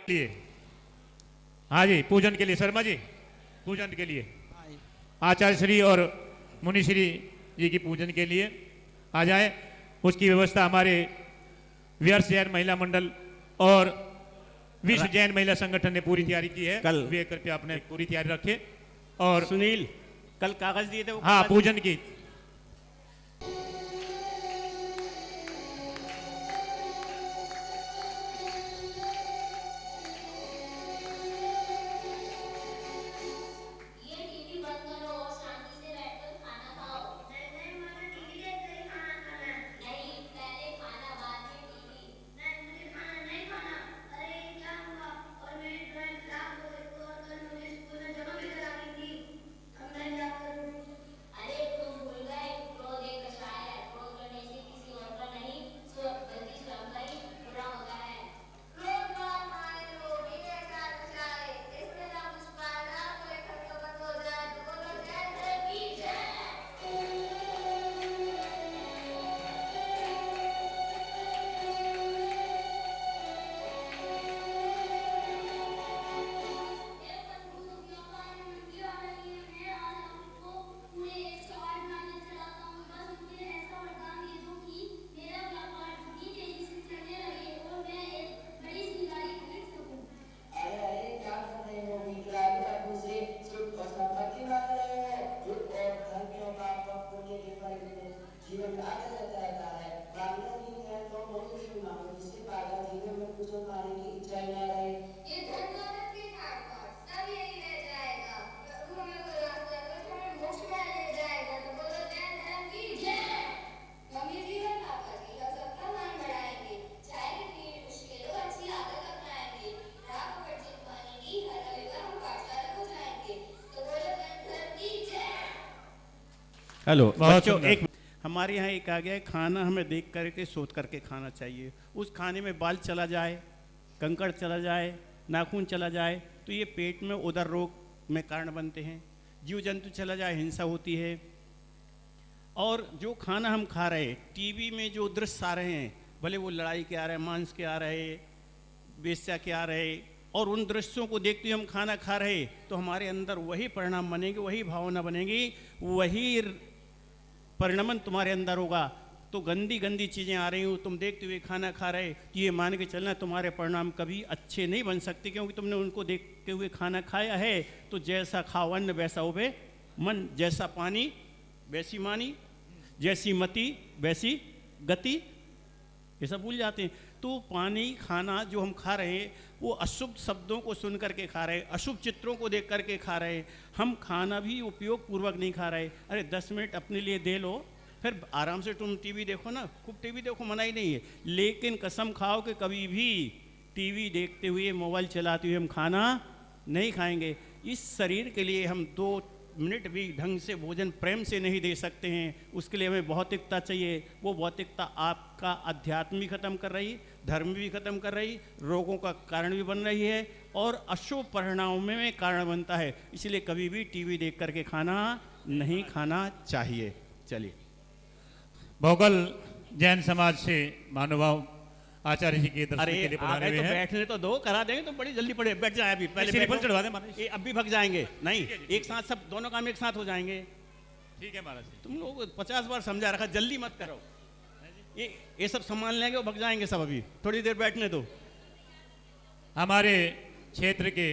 लिए। हाँ जी, पूजन के लिए शर्मा जी, पूजन के लिए आचार्य श्री और मुनि श्री जी की पूजन के लिए आ जाए। उसकी व्यवस्था हमारे व्यर्थ जैन महिला मंडल और विश्व जैन महिला संगठन ने पूरी तैयारी की है। कल वे कृपया अपने पूरी तैयारी रखे। और सुनील कल कागज दिए थे वो हाँ, कागज- पूजन की हेलो बहुत बच्चों, सुंदर। एक हमारे यहाँ एक आ गया है, खाना हमें देख करके सोच करके खाना चाहिए। उस खाने में बाल चला जाए, कंकड़ चला जाए, नाखून चला जाए तो ये पेट में उदर रोग में कारण बनते हैं। जीव जंतु चला जाए, हिंसा होती है। और जो खाना हम खा रहे, टीवी में जो दृश्य आ रहे हैं, भले वो लड़ाई के आ रहे हैं, मांस के आ रहे, वेश्या के आ रहे, और उन दृश्यों को देखते हुए हम खाना खा रहे तो हमारे अंदर वही परिणाम बनेंगे, वही भावना बनेगी, वही परिणमन तुम्हारे अंदर होगा। तो गंदी गंदी चीज़ें आ रही हो, तुम देखते हुए खाना खा रहे, कि ये मान के चलना तुम्हारे परिणाम कभी अच्छे नहीं बन सकते, क्योंकि तुमने उनको देखते हुए खाना खाया है। तो जैसा खाओ अन्न वैसा होवे मन, जैसा पानी वैसी मानी, जैसी मति वैसी गति, ये सब भूल जाते हैं। तो पानी खाना जो हम खा रहे हैं वो अशुभ शब्दों को सुन करके खा रहे, अशुभ चित्रों को देख करके खा रहे। हम खाना भी उपयोग पूर्वक नहीं खा रहे। अरे 10 मिनट अपने लिए दे लो, फिर आराम से तुम टीवी देखो ना, खूब टीवी देखो, मना ही नहीं है, लेकिन कसम खाओ कि कभी भी टीवी देखते हुए, मोबाइल चलाते हुए हम खाना नहीं खाएंगे। इस शरीर के लिए हम 2 मिनट भी ढंग से भोजन प्रेम से नहीं दे सकते हैं। उसके लिए हमें भौतिकता चाहिए। वो भौतिकता आपका अध्यात्म भी खत्म कर रही, धर्म भी खत्म कर रही, रोगों का कारण भी बन रही है और अशुभ परिणामों में कारण बनता है। इसलिए कभी भी टीवी देख करके खाना नहीं खाना चाहिए। चलिए। भोगल जैन समाज से महानुभाव आचार्य जी के दर्शन अरे के लिए आ पधारे गए हुए तो हैं। बैठने तो दो, करा देंगे तो बड़ी जल्दी पड़े, बैठ जाए अभी, पहले श्रीफल बैठो। चढ़वा दें महाराज। ये अब भी भग जाएंगे नहीं, एक साथ सब दोनों काम एक साथ हो जाएंगे। ठीक है महाराज। तुम लोग 50 बार समझा रखा, जल्दी मत करो। ये सब सामान लेंगे और भग जाएंगे सब, अभी थोड़ी देर बैठने दो। हमारे क्षेत्र के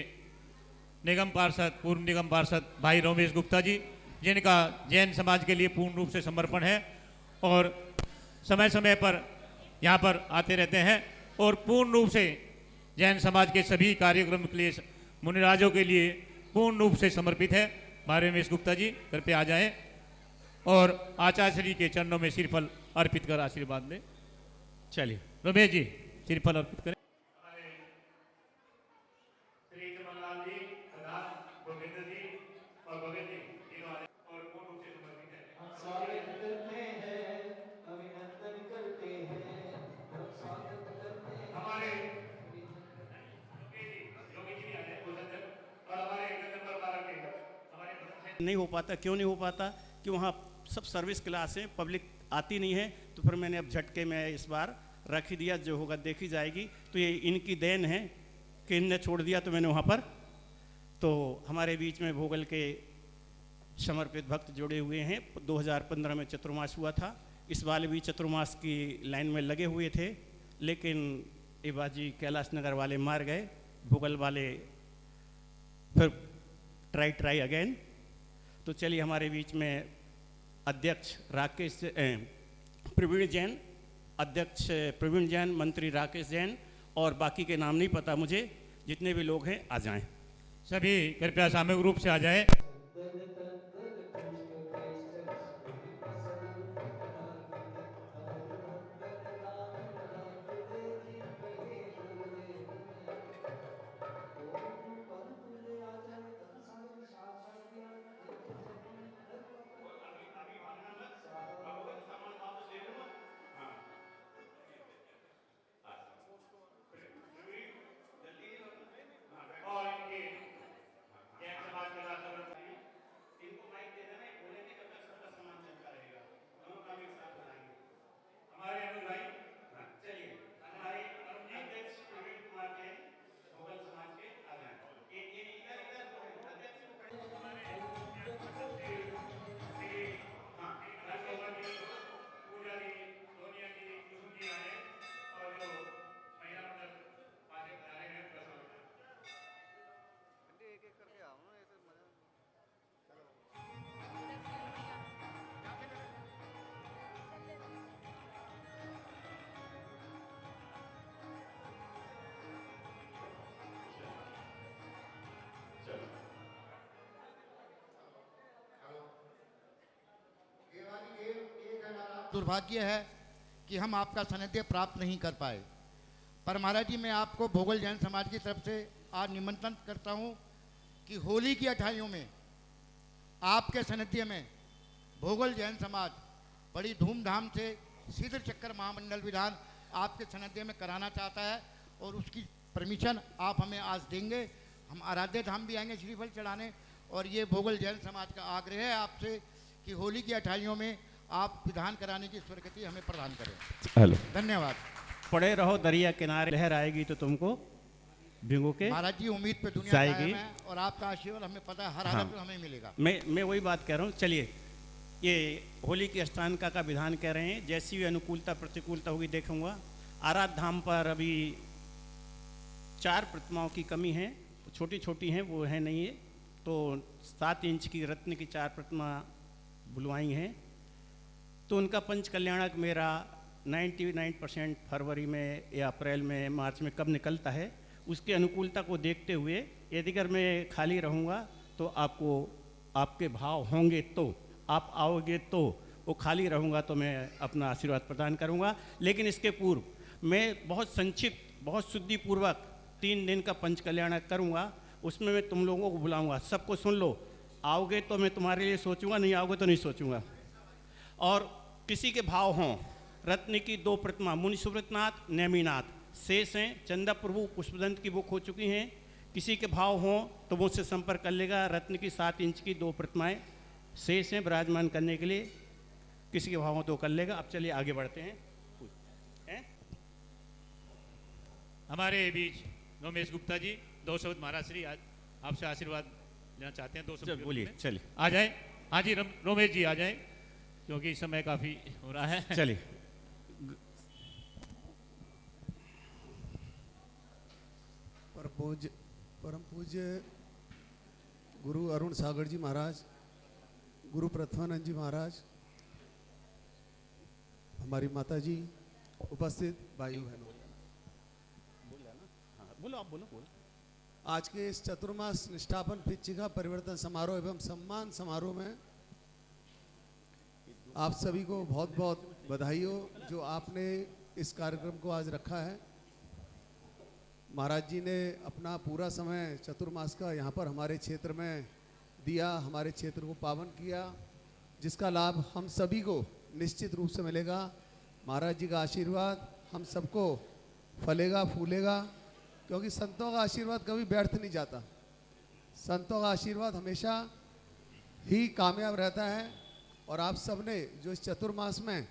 निगम पार्षद, पूर्व निगम पार्षद भाई रोमेश गुप्ता जी, जिनका जैन समाज के लिए पूर्ण रूप से समर्पण है और समय समय पर यहाँ पर आते रहते हैं और पूर्ण रूप से जैन समाज के सभी कार्यक्रम के लिए, मुनिराजों के लिए पूर्ण रूप से समर्पित है। भाई रमेश गुप्ता जी कृपया आ जाएं और आचार्य श्री के चरणों में श्रीफल अर्पित कर आशीर्वाद दें। चलिए रमेश जी श्रीफल अर्पित करें। नहीं हो पाता, क्यों नहीं हो पाता कि वहाँ सब सर्विस क्लास है, पब्लिक आती नहीं है। तो फिर मैंने अब झटके में इस बार रख ही दिया, जो होगा देखी जाएगी। तो ये इनकी देन है कि इनने छोड़ दिया तो मैंने वहाँ पर। तो हमारे बीच में भोगल के समर्पित भक्त जुड़े हुए हैं। 2015 में चतुर्मास हुआ था, इस बार भी चतुर्मास की लाइन में लगे हुए थे, लेकिन ये बाजी कैलाश नगर वाले मार गए, भोगल वाले फिर ट्राई अगेन। तो चलिए, हमारे बीच में अध्यक्ष राकेश प्रवीण जैन, अध्यक्ष प्रवीण जैन, मंत्री राकेश जैन और बाकी के नाम नहीं पता मुझे, जितने भी लोग हैं आ जाएं। सभी कृपया सामूहिक रूप से आ जाएं। दुर्भाग्य है कि हम आपका सानिध्य प्राप्त नहीं कर पाए, पर महाराज जी मैं आपको भोगल जैन समाज की तरफ से आज निमंत्रण करता हूं कि होली की अठाइयों में आपके सानिध्य में भोगल जैन समाज बड़ी धूमधाम से सिद्ध चक्कर महामंडल विधान आपके सनदे में कराना चाहता है और उसकी परमिशन आप हमें आज देंगे। हम आराध्य धाम भी आएंगे श्रीफल चढ़ाने और ये भोगल जैन समाज का आग्रह है आपसे कि होली की अठाइयों में आप विधान कराने की स्वीकृति हमें प्रदान करें। हेलो, धन्यवाद। पड़े रहो दरिया किनारे, लहर आएगी तो तुमको भिगो के महाराज जी उम्मीद पे दुनिया जाएगी। कायम है और आपका आशीर्वाद हमें पता है हर हालत में हमें मिलेगा। मैं वही बात कह रहा हूँ। चलिए, ये होली की अष्टांगिका का विधान कह रहे हैं, जैसी भी अनुकूलता प्रतिकूलता होगी देखूंगा। आराध धाम पर अभी 4 प्रतिमाओं की कमी है, छोटी छोटी हैं, वो है नहीं है, तो 7 इंच की रत्न की 4 प्रतिमा बुलवाई हैं। तो उनका पंच कल्याणक मेरा 99% फरवरी में या अप्रैल में मार्च में कब निकलता है, उसकी अनुकूलता को देखते हुए यदि अगर मैं खाली रहूँगा तो आपको आपके भाव होंगे तो आप आओगे, तो वो खाली रहूँगा तो मैं अपना आशीर्वाद प्रदान करूँगा। लेकिन इसके पूर्व मैं बहुत संक्षिप्त, बहुत शुद्धिपूर्वक 3 दिन का पंच कल्याणक करूँगा। उसमें मैं तुम लोगों को बुलाऊँगा, सबको सुन लो। आओगे तो मैं तुम्हारे लिए सोचूंगा, नहीं आओगे तो नहीं सोचूंगा। और किसी के भाव हों, रत्न की 2 प्रतिमा मुनि सुव्रतनाथ नेमीनाथ शेष हैं, चंदा प्रभु पुष्पदंत की बुक हो चुकी हैं। किसी के भाव हों तो मुझसे संपर्क कर लेगा। रत्न की 7 इंच की 2 प्रतिमाएं शेष हैं विराजमान करने के लिए, किसी के भाव हों तो कर लेगा। अब चलिए आगे बढ़ते हैं। हमारे बीच रोमेश गुप्ता जी 2 शब्द महाराज श्री आज आपसे आशीर्वाद लेना चाहते हैं। 2 शब्द बोलिए। चलिए आ जाए। हाँ जी, रोमेश जी आ जाए, क्योंकि समय काफ़ी हो रहा है। चलिए। परम पूज्य गुरु अरुण सागर जी महाराज, गुरु प्रथमानंद जी महाराज, हमारी माता जी, उपस्थित भाइयों बहनों, बोलो आप बोलो। आज के इस चतुर्मास निष्ठापन पिच्छिका परिवर्तन समारोह एवं सम्मान समारोह में आप सभी को बहुत बहुत बधाई हो जो आपने इस कार्यक्रम को आज रखा है। महाराज जी ने अपना पूरा समय चतुर्मास का यहाँ पर हमारे क्षेत्र में दिया, हमारे क्षेत्र को पावन किया, जिसका लाभ हम सभी को निश्चित रूप से मिलेगा। महाराज जी का आशीर्वाद हम सबको फलेगा फूलेगा, क्योंकि संतों का आशीर्वाद कभी व्यर्थ नहीं जाता। संतों का आशीर्वाद हमेशा ही कामयाब रहता है। और आप सब ने जो इस चतुर्मास में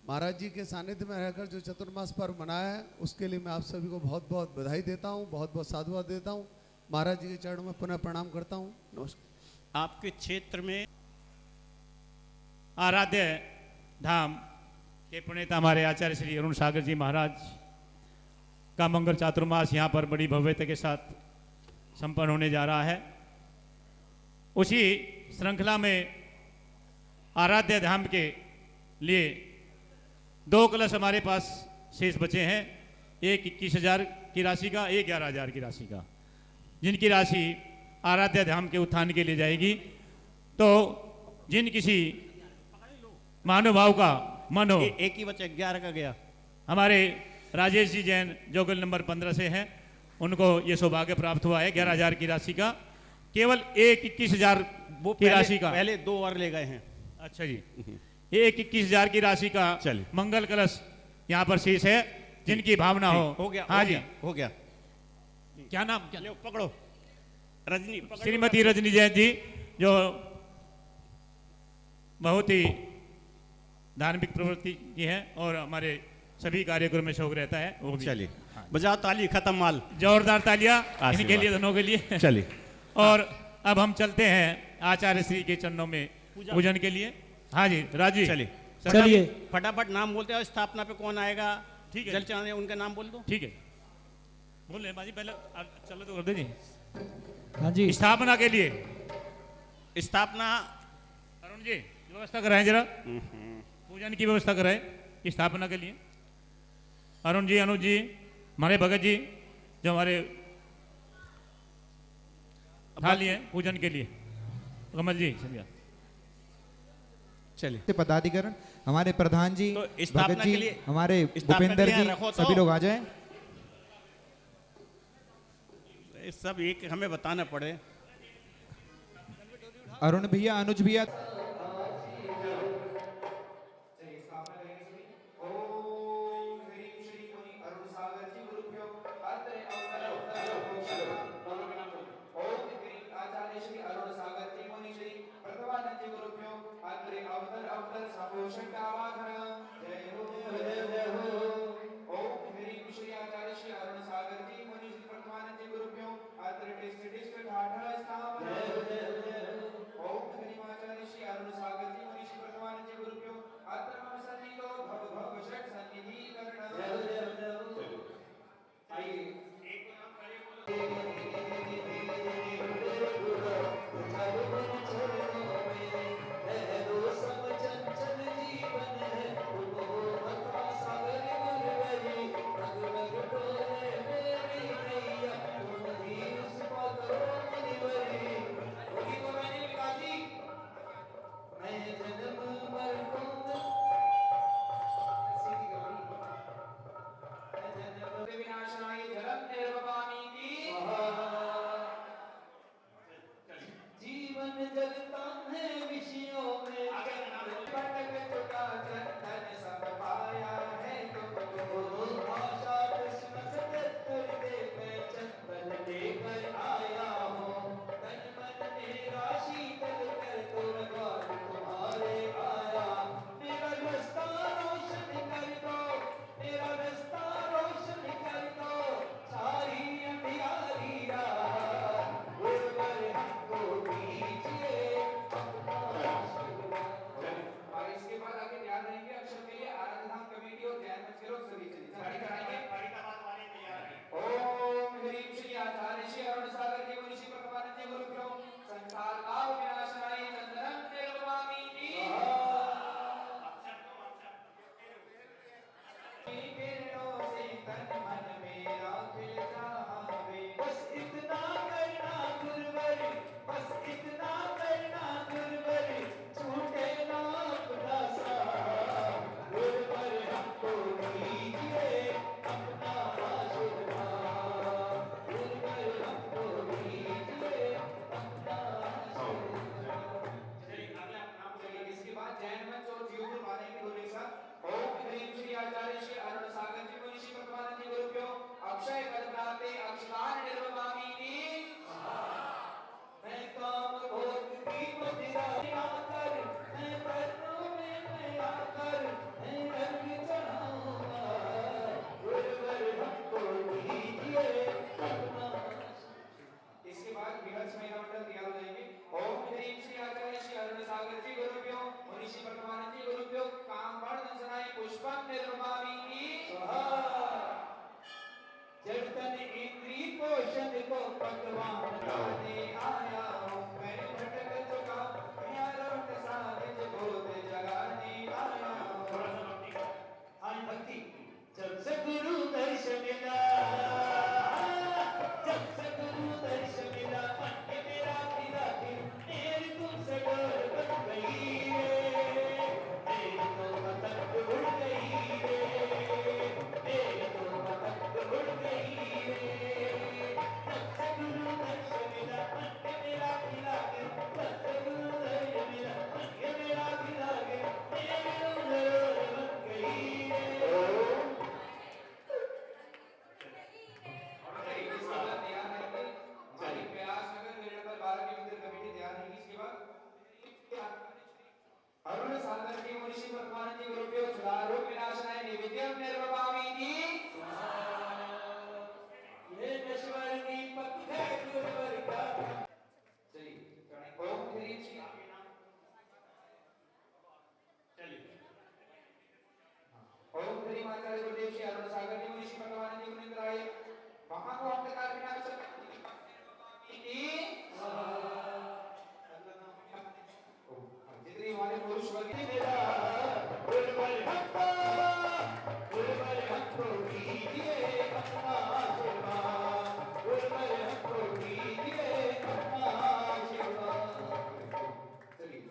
महाराज जी के सानिध्य में रहकर जो चतुर्मास पर्व मनाया है, उसके लिए मैं आप सभी को बहुत बहुत बधाई देता हूँ, बहुत बहुत साधुवाद देता हूँ। महाराज जी के चरणों में पुनः प्रणाम करता हूँ। नमस्कार। आपके क्षेत्र में आराध्य धाम के पुण्यता हमारे आचार्य श्री अरुण सागर जी महाराज का मंगल चातुर्मास यहाँ पर बड़ी भव्यता के साथ संपन्न होने जा रहा है। उसी श्रृंखला में आराध्य धाम के लिए 2 कलश हमारे पास शेष बचे हैं, एक 21,000 की राशि का, एक 11,000 की राशि का, जिनकी राशि आराध्य धाम के उत्थान के लिए जाएगी। तो जिन किसी महानुभाव का मन हो, एक ही बचा, 11 का गया। हमारे राजेश जी जैन जो गल नंबर 15 से हैं, उनको ये सौभाग्य प्राप्त हुआ है 11,000 की राशि का। केवल एक 21,000 की राशि का, पहले 2 और ले गए हैं। अच्छा जी, एक 21,000 की राशि का मंगल कलश यहाँ पर शेष है, जिनकी भावना हो गया। हाँ जी, हो गया। क्या नाम, क्या पकड़ो, रजनी, श्रीमती रजनी जैन जी, जो बहुत ही धार्मिक प्रवृत्ति की है और हमारे सभी कार्यक्रम में शौक रहता है, वो भी। चलिए, बजाओ ताली, खत्म माल, जोरदार तालियां इनके लिए, दोनों के लिए। चलिए। और अब हम चलते हैं आचार्य श्री के चरणों में पूजन के लिए। हाँ जी, राजी, चलिए फटाफट नाम बोलते हैं। स्थापना पे कौन आएगा, ठीक है, जल चढ़ाने, उनका नाम बोल दो। ठीक है, बोल रहे बाजी, पहले चलो तो कर दे जी। हाँ जी, स्थापना के लिए स्थापना अरुण जी व्यवस्था कराएं, जरा पूजन की व्यवस्था कराएं स्थापना के लिए। अरुण जी, अनुज जी, हमारे भगत जी जो हमारे थाली है पूजन के लिए, कमल जी चलिए। चलिए पदाधिकरण, हमारे प्रधान जी, तो भगत जी, हमारे भूपेंद्र जी, तो सभी लोग आ जाएं। सब एक हमें बताना पड़े। अरुण भैया, अनुज भैया, तन मन मेरा खिल जावे। बस इतना करना गुरुवर, बस इतना करना गुरुवर, छूटे ना अपना साथ। गुरुवर हमको दीजिए अपना आशीर्वाद, गुरुवर हमको दीजिए अपना आशीर्वाद। चलिए अगला नाम चलिए। इसके बाद जैन मंच और जीवपुर वाले की दोनों एक साथ। ओम ह्रीं श्री आचार्य श्री अरुण सागर जी मुनि श्री पद्मानंद जी गुरुभ्यो अक्षय पद प्राप्ते अक्षरान निर्वमामीति। मैं काम भोग की मदिरा आकर, मैं कर्णों में मैं आकर, मैं रंग चढ़ाऊंगा। गुरुवर हमको दीजिए अपना। इसके बाद विहर्ष महिला मंडल तैयार हो जाएंगे। ओम ह्रीं श्री आचार्य श्री अरुण सागर जी गुरुभ्यो मुनि श्री पद्मानंद जी गुरुभ्यो काम वर्धन सनाय पुष्पम निर्वमामीति स्वाहा। जड़ तन इंद्रिय पोषण को पकवान खाने आया हूँ, मैं भटक चुका मैं लौट साधित बोध जगाने आया हूँ। हाँ भक्ति। जब से गुरु दर्शन मिला, जब से गुरु दर्शन मिला, मन के मेरा खिला खिल मेरी तुमसे डोर बन गई रे, मेरी तो पतंग उड़ गई रे, मेरी तो पतंग उड़ गई रे। जब से गुरु दर्शन मिला, मन के मेरा खिला खिल, जब से गुरु दर्शन मिला, मन के मेरा खिला खिल मेरी तो डोर बन गई रे। अरुण सागर जी मुनि श्री पद्मानंद जी गुरुभ्यो सुधारो विनाशनाय निवेद्यम निर्वमामीति। ये नश्वर दीपक है गुरुवर का। चलिए ओम ह्रीं श्री ओम ह्रीं आचार्य गुरुदेव श्री अरुण सागर जी मुनि श्री पद्मानंद जी गुरुन्द्राय महाको अंधकार विनाशक जितनी हमारे पुरुष वर्ग मेरा गुरुवर हमको दीजिए अपना आशीर्वाद, गुरुवर हमको दीजिए अपना आशीर्वाद। चलिए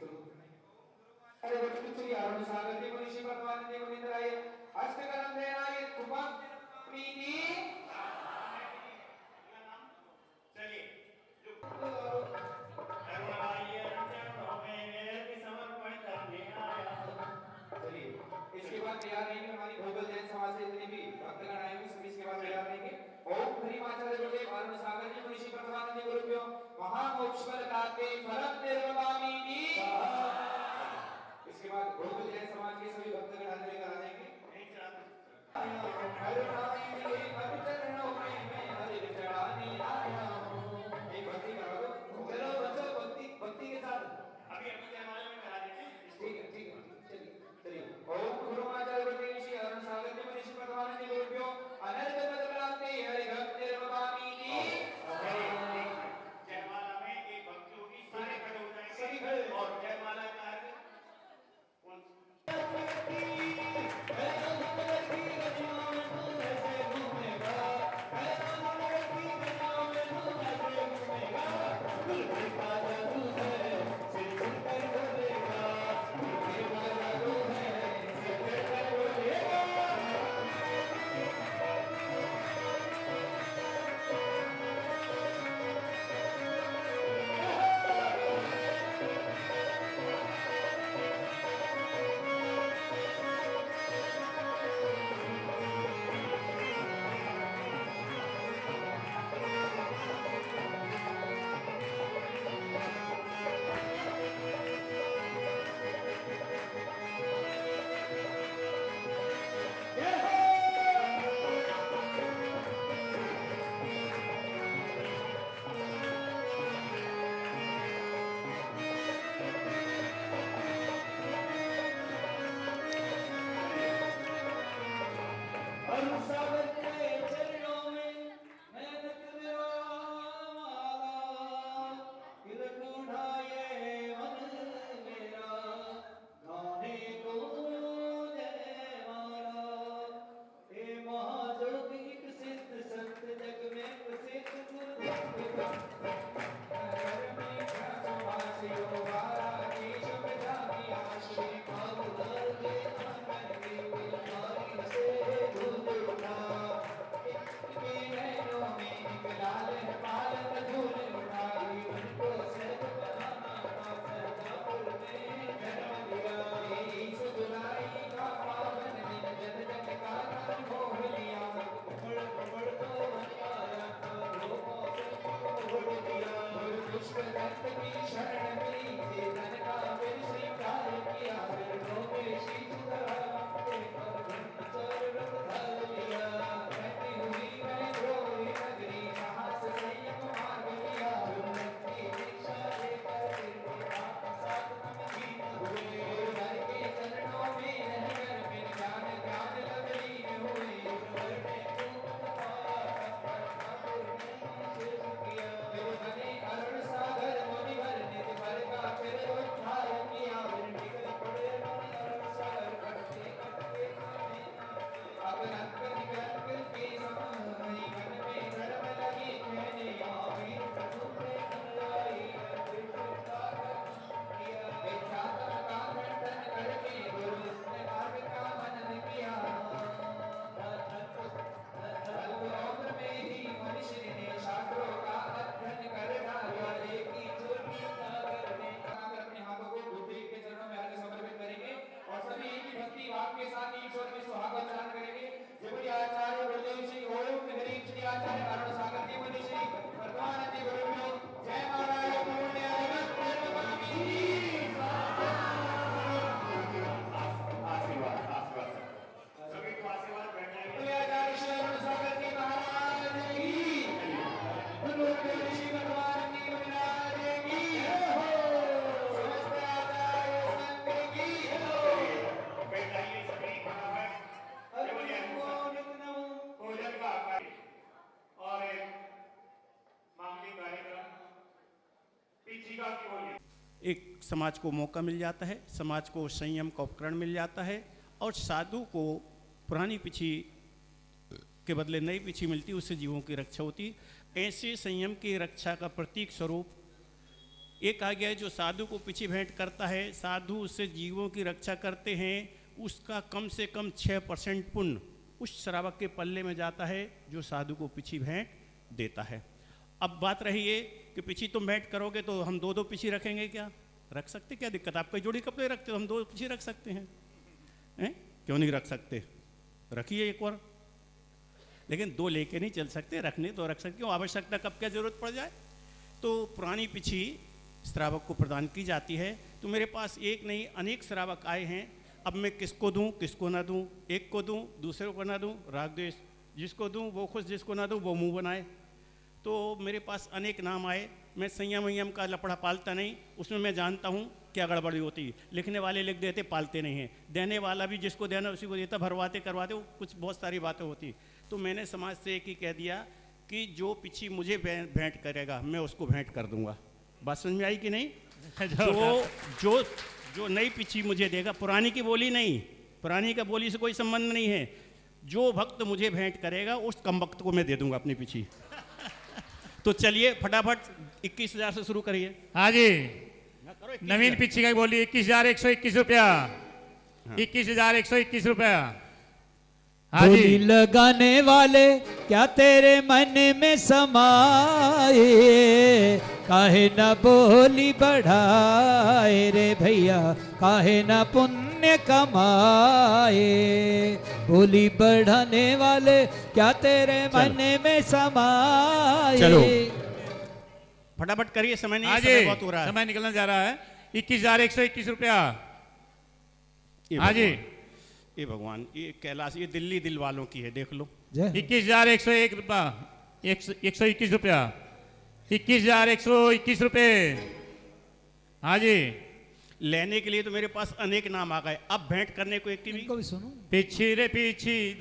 अरे बच्चों चलिए अरुण सागर जी मुनि श्री पद्मानंद जी गुरुन्द्राय अष्टकलम देनाय कृपा प्रीति। चलिए चलिए इसके बाद तैयार रहेंगे हमारी भोगल जैन समाज से जितने भी भक्तगण आए हैं सभी इसके बाद तैयार रहेंगे। ओम ह्रीं आचार्य गुरुदेव अरुण सागर जी मुनि श्री पद्मानंद जी गुरुभ्यो महामोक्ष फल प्राप्ते फलम निर्वमामीति। इसके बाद भोगल जैन समाज के सभी भक्तगण हाथ लेकर आ जाएंगे। चरणों में मैं हरि चढ़ाने आया हूँ। एक भक्ति करा दो चलो बच्चों, भक्ति भक्ति के साथ अभी जयमाला में करा देते हैं। ठीक है चलिए चलिए। ओम गुरु आचार्य गुरुदेव श्री अरुण सागर जी मुनि श्री पद्मानंद जी गुरुभ्यो अनर्थ पद प्राप्ते हरि भक्त निर्वमामीति। जयमाला में एक भक्ति होगी, सारे खड़े हो जाएंगे सभी खड़े और जयमाला का अर्थ कौन महाजोगी एक समाज को मौका मिल जाता है, समाज को संयम का उपकरण मिल जाता है, और साधु को पुरानी पीछी के बदले नई पीछी मिलती, उससे जीवों की रक्षा होती। ऐसे संयम की रक्षा का प्रतीक स्वरूप एक आ गया है, जो साधु को पीछे भेंट करता है, साधु उससे जीवों की रक्षा करते हैं, उसका कम से कम 6% पुण्य उस श्रावक के पल्ले में जाता है जो साधु को पीछी भेंट देता है। अब बात रही है कि पीछी तुम भेंट करोगे तो हम दो पीछी रखेंगे क्या? रख सकते, क्या दिक्कत? आप कोई जोड़ी कपड़े रखते हो, हम 2 पीछी रख सकते हैं, क्यों नहीं रख सकते? रखिए एक और, लेकिन 2 लेके नहीं चल सकते, रखने तो रख सकते हो, आवश्यकता कब क्या जरूरत पड़ जाए। तो पुरानी पीछी श्रावक को प्रदान की जाती है। तो मेरे पास एक नहीं अनेक श्रावक आए हैं, अब मैं किसको दूं किसको ना दूं, एक को दूं दूसरे को ना दूं, राग द्वेष, जिसको दूं वो खुश, जिसको ना दूं वो मुंह बनाए। तो मेरे पास अनेक नाम आए। मैं संयम वयम का लपड़ा पालता नहीं, उसमें मैं जानता हूँ क्या गड़बड़ी होती है। लिखने वाले लिख देते, पालते नहीं हैं। देने वाला भी जिसको देना उसी को देता, भरवाते करवाते, वो कुछ बहुत सारी बातें होती। तो मैंने समाज से एक ही कह दिया कि जो पीछी मुझे भेंट करेगा मैं उसको भेंट कर दूंगा। बात समझ में आई कि नहीं? जो नई पीछी मुझे देगा, पुरानी की बोली नहीं, पुरानी का बोली से कोई संबंध नहीं है, जो भक्त मुझे भेंट करेगा उस कम भक्त को मैं दे दूंगा अपनी पीछी। तो चलिए फटाफट 21,000 से शुरू करिए। हाँ जी, नवीन पीछी का बोलिए 21,121 रुपया, 21,121 रुपया। हाँ बोली जी, लगाने वाले क्या तेरे मन में समाए, काहे ना बोली बढ़ाए रे भैया, काहे ना पुण्य कमाए। बोली बढ़ाने वाले क्या तेरे मन में समाए। चलो फटाफट करिए, समय नहीं, हाँ समय जी, बहुत हो रहा है। समय निकलना जा रहा है। 21,121 रुपया। हाँ जी, ये भगवान, ये कैलाश, ये दिल्ली दिल वालों की है, देख लो। 21,101 रुपया, 121 रुपया, 21,121 रुपये। हाँ जी, लेने के लिए तो मेरे पास अनेक नाम आ गए, अब भेंट करने को एक भी सुनो। पीछी रे पीछी,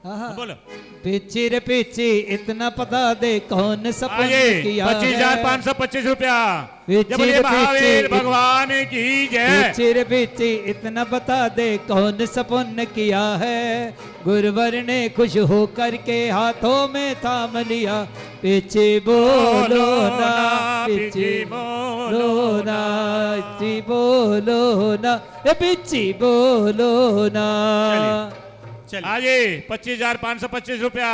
बोलो। पीछी रे पीछी इतना पता दे कौन सपन किया है। 25,525 रुपया। पीछी रे महावीर पीछी, भगवान की जय। पीछी रे पीछी इतना बता दे कौन सपन किया है। गुरुवर ने खुश हो करके हाथों में थाम लिया। पीछे बोलो ना, पीछे बोलो ना, पीछे बोलो ना, पीछे बोलो ना। हाँ जी, 25,525 रुपया।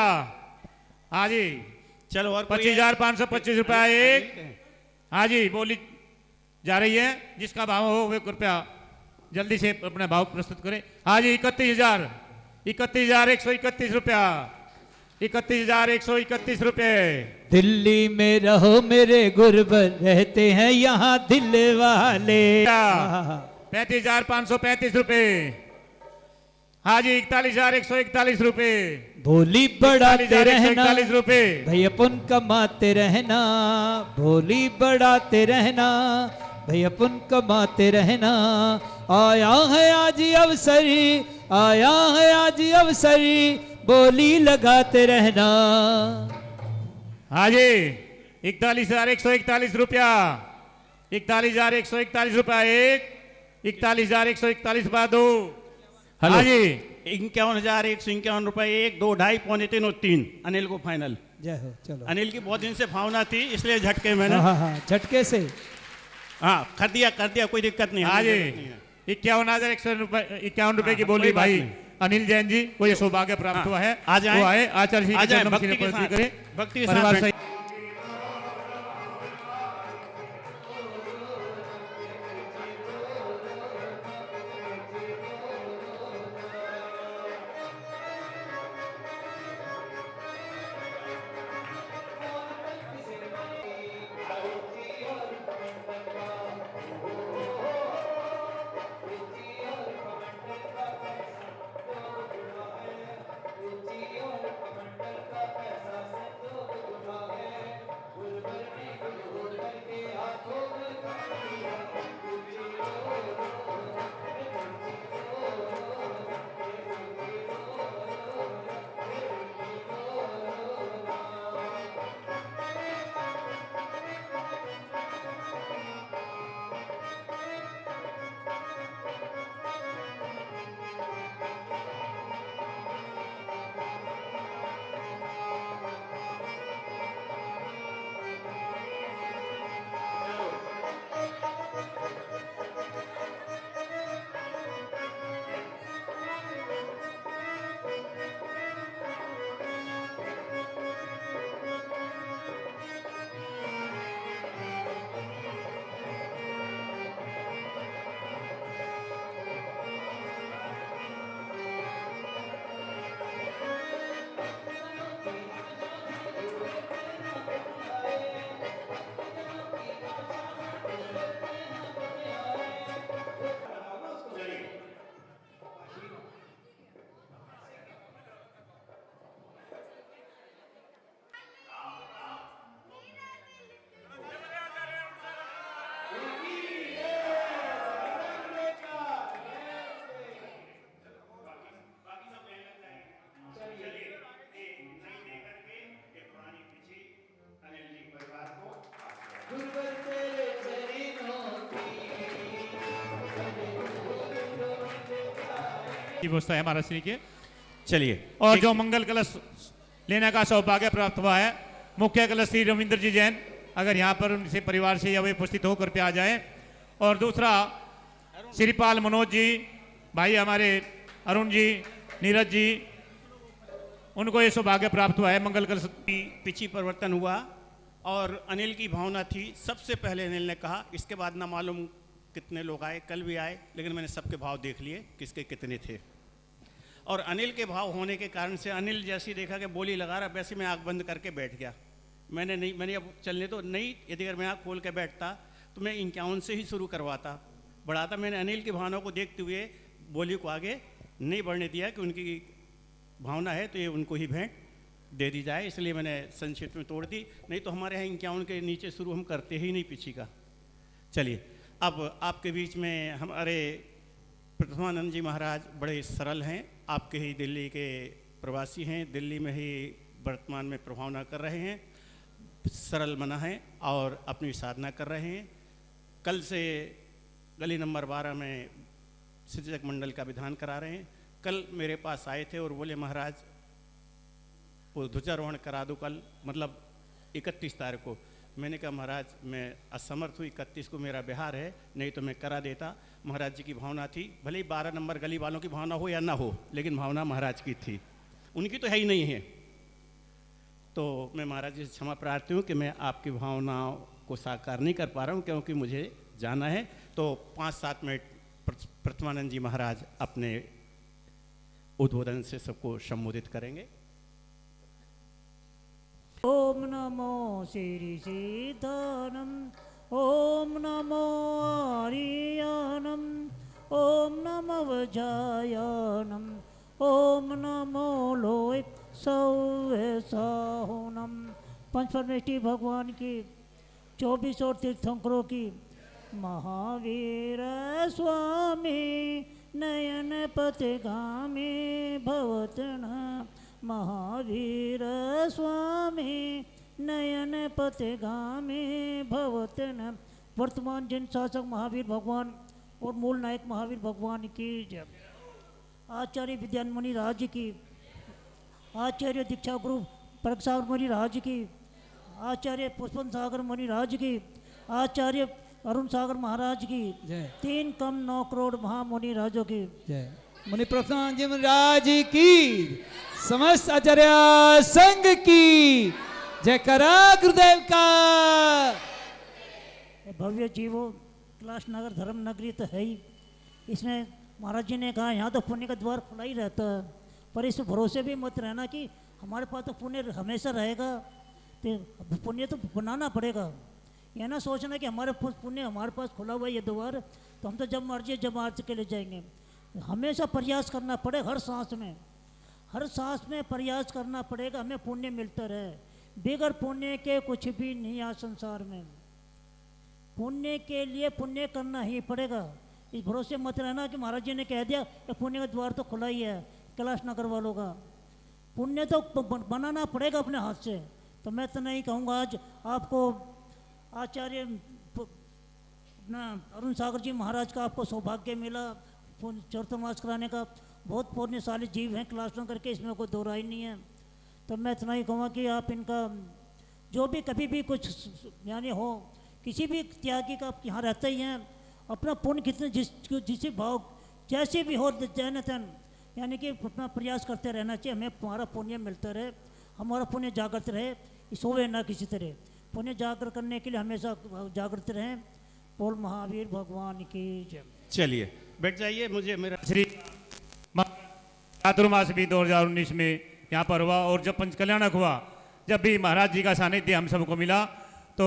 हाँ जी, चलो और 25,525 रुपया एक। हाँ जी, बोली जा रही है, जिसका भाव हो वे कृपया जल्दी से अपना भाव प्रस्तुत करें। हाँ जी, 31,131 रुपया, 31,131 रुपये। दिल्ली में रहो मेरे गुरुवर, रहते हैं यहाँ दिल वाले। 35,535 रुपये। हाँ जी, 41,141 रुपये। भोली बढ़ाते रहना 41,141 रुपये। भैया पुन कमाते रहना। भोली बढ़ाते रहना भैया पुन कमाते रहना। आया है आज अवसरी, आया है आज अवसरी, बोली लगाते रहना। हाँ जी, 41,141 रुपया, 41,141 रुपया एक, 41,141 रुपया दो। हाँ जी, 51,151 रुपए, 1, 2, 2.5, पौने 3 और 3। अनिल को फाइनल। जय हो। चलो, अनिल की बहुत दिन से भावना थी, इसलिए झटके मैंने। हाँ, झटके से। हाँ, कर दिया, कोई दिक्कत नहीं। हाँ जी, 51,151 रुपए की बोली भाई अनिल जैन जी को ये सौभाग्य प्राप्त हुआ है। आ जाए, वो आए आचार्य श्री भक्ति के के साथ, करें, भक्ति के परिवार साथ। सहित। की व्यवस्था है महाराज श्री के। चलिए, और जो मंगल कलश लेने का सौभाग्य प्राप्त हुआ है, मुख्य कलश श्री रविंद्र जी जैन, अगर यहाँ पर उनसे परिवार से या वे उपस्थित होकर पे आ जाए। और दूसरा श्रीपाल मनोज जी, भाई हमारे अरुण जी, नीरज जी, उनको ये सौभाग्य प्राप्त हुआ है मंगल कलश। पिछी परिवर्तन हुआ और अनिल की भावना थी। सबसे पहले अनिल ने कहा, इसके बाद ना मालूम कितने लोग आए, कल भी आए, लेकिन मैंने सबके भाव देख लिए किसके कितने थे। और अनिल के भाव होने के कारण से अनिल जैसी देखा कि बोली लगा रहा, वैसे मैं आँख बंद करके बैठ गया। मैंने अब चलने तो नहीं, यदि अगर मैं आँख खोल के बैठता तो मैं 51 से ही शुरू करवाता, बढ़ाता। मैंने अनिल की भावना को देखते हुए बोली को आगे नहीं बढ़ने दिया कि उनकी भावना है तो ये उनको ही भेंट दे दी जाए, इसलिए मैंने संक्षिप्त में तोड़ दी। नहीं तो हमारे यहाँ 51 के नीचे शुरू हम करते ही नहीं पीछे का। चलिए, अब आपके बीच में हमारे प्रथमानंद जी महाराज बड़े सरल हैं, आपके ही दिल्ली के प्रवासी हैं, दिल्ली में ही वर्तमान में प्रभावना कर रहे हैं, सरल मना हैं और अपनी साधना कर रहे हैं। कल से गली नंबर 12 में शिक्षक मंडल का विधान करा रहे हैं। कल मेरे पास आए थे और बोले महाराज वो ध्वजारोहण करा दो कल, मतलब 31 तारीख को। मैंने कहा महाराज मैं असमर्थ हूँ, 31 को मेरा बिहार है, नहीं तो मैं करा देता। महाराज जी की भावना थी, भले ही 12 नंबर गली वालों की भावना हो या ना हो, लेकिन भावना महाराज की थी, उनकी तो है ही नहीं है। तो मैं महाराज जी से क्षमा प्रार्थी हूँ कि मैं आपकी भावनाओं को साकार नहीं कर पा रहा हूँ, क्योंकि मुझे जाना है। तो 5-7 मिनट प्रथमानंद जी महाराज अपने उद्बोधन से सबको संबोधित करेंगे। ओम नमो श्री सीतानम, ओम नमो आर्यानम, ओम नमो वज्रायनम, ओम नमो लोय सौनम। पंच परमेष्टि भगवान की 24 और तीर्थंकरों की महावीर स्वामी नयन पथगामी भवतन, महावीर स्वामी नयन पथगामी भवतन। वर्तमान जन शासक महावीर भगवान और मूल नायक महावीर भगवान की जय। आचार्य विद्यान मुनि राज की, आचार्य दीक्षा गुरु प्रगसागर मुनि राज की, आचार्य पुष्पन सागर मुनि राज की, आचार्य अरुण सागर महाराज की, 3 कम 9 करोड़ महामुनि राजों की जय। मुनि प्रथम जी महाराज की, समस्त आचार्य संघ की जय। करा गुरुदेव का। भव्य जीवो कैलाश नगर धर्म नगरी तो है ही, इसमें महाराज जी ने कहा यहाँ तो पुण्य का द्वार खुला ही रहता है, पर इस भरोसे भी मत रहना कि हमारे पास तो पुण्य हमेशा रहेगा, तो पुण्य तो बनाना पड़ेगा। यह ना सोचना कि हमारे पुण्य हमारे पास खुला हुआ ये द्वार, तो हम तो जब मर्जी जब आर्ज के ले जाएंगे। हमेशा प्रयास करना पड़े, हर सांस में प्रयास करना पड़ेगा, हमें पुण्य मिलता रहे। बगैर पुण्य के कुछ भी नहीं है संसार में, पुण्य के लिए पुण्य करना ही पड़ेगा। इस भरोसे मत रहना कि महाराज जी ने कह दिया कि पुण्य का द्वार तो खुला ही है कैलाश नगर वालों का। पुण्य तो बनाना पड़ेगा अपने हाथ से। तो मैं तो नहीं कहूँगा आज आपको आचार्य अपना अरुण सागर जी महाराज का आपको सौभाग्य मिला चतुर्मास कराने का। बहुत पुण्यशाली जीव हैं कैलाश नगर के, इसमें कोई दो राय नहीं है। तो मैं इतना ही कहूँगा कि आप इनका जो भी कभी भी कुछ यानी हो, किसी भी त्यागी का आप यहाँ रहते ही हैं, अपना पुण्य कितने जिस भाव जैसे भी हो जैन तन यानी कि अपना प्रयास करते रहना चाहिए। हमें हमारा पुण्य मिलता रहे, हमारा पुण्य जागृत रहे, सोवे ना किसी तरह। पुण्य जागृत करने के लिए हमेशा जागृत रहें। बोल महावीर भगवान की जय। चलिए बैठ जाइए। मुझे मेरा श्री चातुर्मास भी 2019 में यहाँ पर हुआ, और जब पंच कल्याणक हुआ, जब भी महाराज जी का सानिध्य हम सबको मिला, तो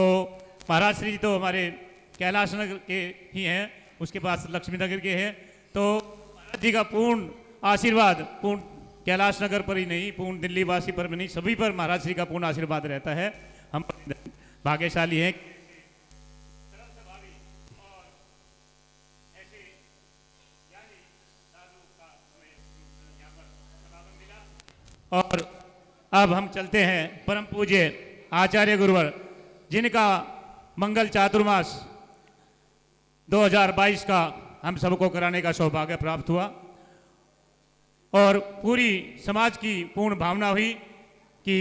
महाराज श्री जी तो हमारे कैलाश नगर के ही हैं, उसके पास लक्ष्मी नगर के हैं। तो महाराज जी का पूर्ण आशीर्वाद पूर्ण कैलाश नगर पर ही नहीं, पूर्ण दिल्ली वासी पर भी नहीं, सभी पर महाराज श्री का पूर्ण आशीर्वाद रहता है। हम भाग्यशाली हैं। और अब हम चलते हैं परम पूज्य आचार्य गुरुवर, जिनका मंगल चातुर्मास 2022 का हम सबको कराने का सौभाग्य प्राप्त हुआ। और पूरी समाज की पूर्ण भावना हुई कि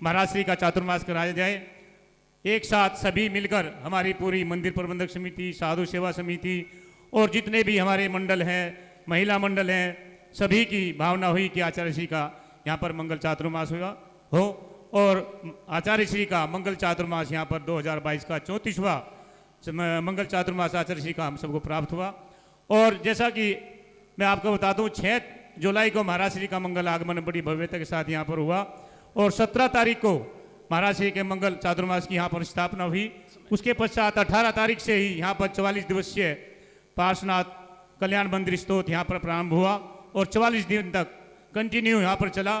महाराज श्री का चातुर्मास कराया जाए। एक साथ सभी मिलकर हमारी पूरी मंदिर प्रबंधक समिति, साधु सेवा समिति और जितने भी हमारे मंडल हैं, महिला मंडल हैं, सभी की भावना हुई कि आचार्य श्री का यहाँ पर मंगल चातुर्मास हो और आचार्य श्री का मंगल चातुर्मास यहाँ पर 2022 का 34वां मंगल चातुर्मास आचार्य श्री का हम सबको प्राप्त हुआ। और जैसा कि मैं आपको बता दूं, 6 जुलाई को महाराज श्री का मंगल आगमन बड़ी भव्यता के साथ यहाँ पर हुआ और 17 तारीख को महाराज श्री के मंगल चातुर्मास की यहाँ पर स्थापना हुई। उसके पश्चात 18 तारीख से ही यहाँ पर 44 दिवसीय पार्श्वनाथ कल्याण मंदिर स्तोत्र यहाँ पर प्रारंभ हुआ और 44 दिन तक कंटिन्यू यहाँ पर चला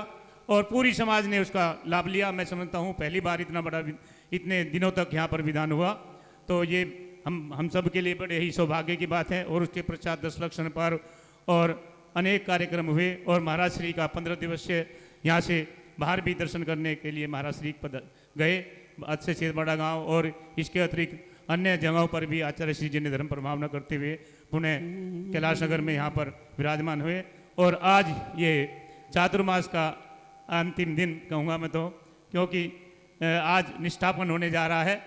और पूरी समाज ने उसका लाभ लिया। मैं समझता हूँ पहली बार इतना बड़ा इतने दिनों तक यहाँ पर विधान हुआ, तो ये हम सब के लिए बड़े ही सौभाग्य की बात है। और उसके पश्चात 10 लक्षण पर्व और अनेक कार्यक्रम हुए और महाराज श्री का 15 दिवसीय यहाँ से बाहर भी दर्शन करने के लिए महाराज श्री गए, अच्छे से बड़ा गांव और इसके अतिरिक्त अन्य जगहों पर भी आचार्य श्री जी ने धर्म प्रभावना करते हुए पुणे कैलाश नगर में यहाँ पर विराजमान हुए। और आज ये चातुर्मास का अंतिम दिन कहूँगा मैं तो, क्योंकि आज निष्ठापन होने जा रहा है।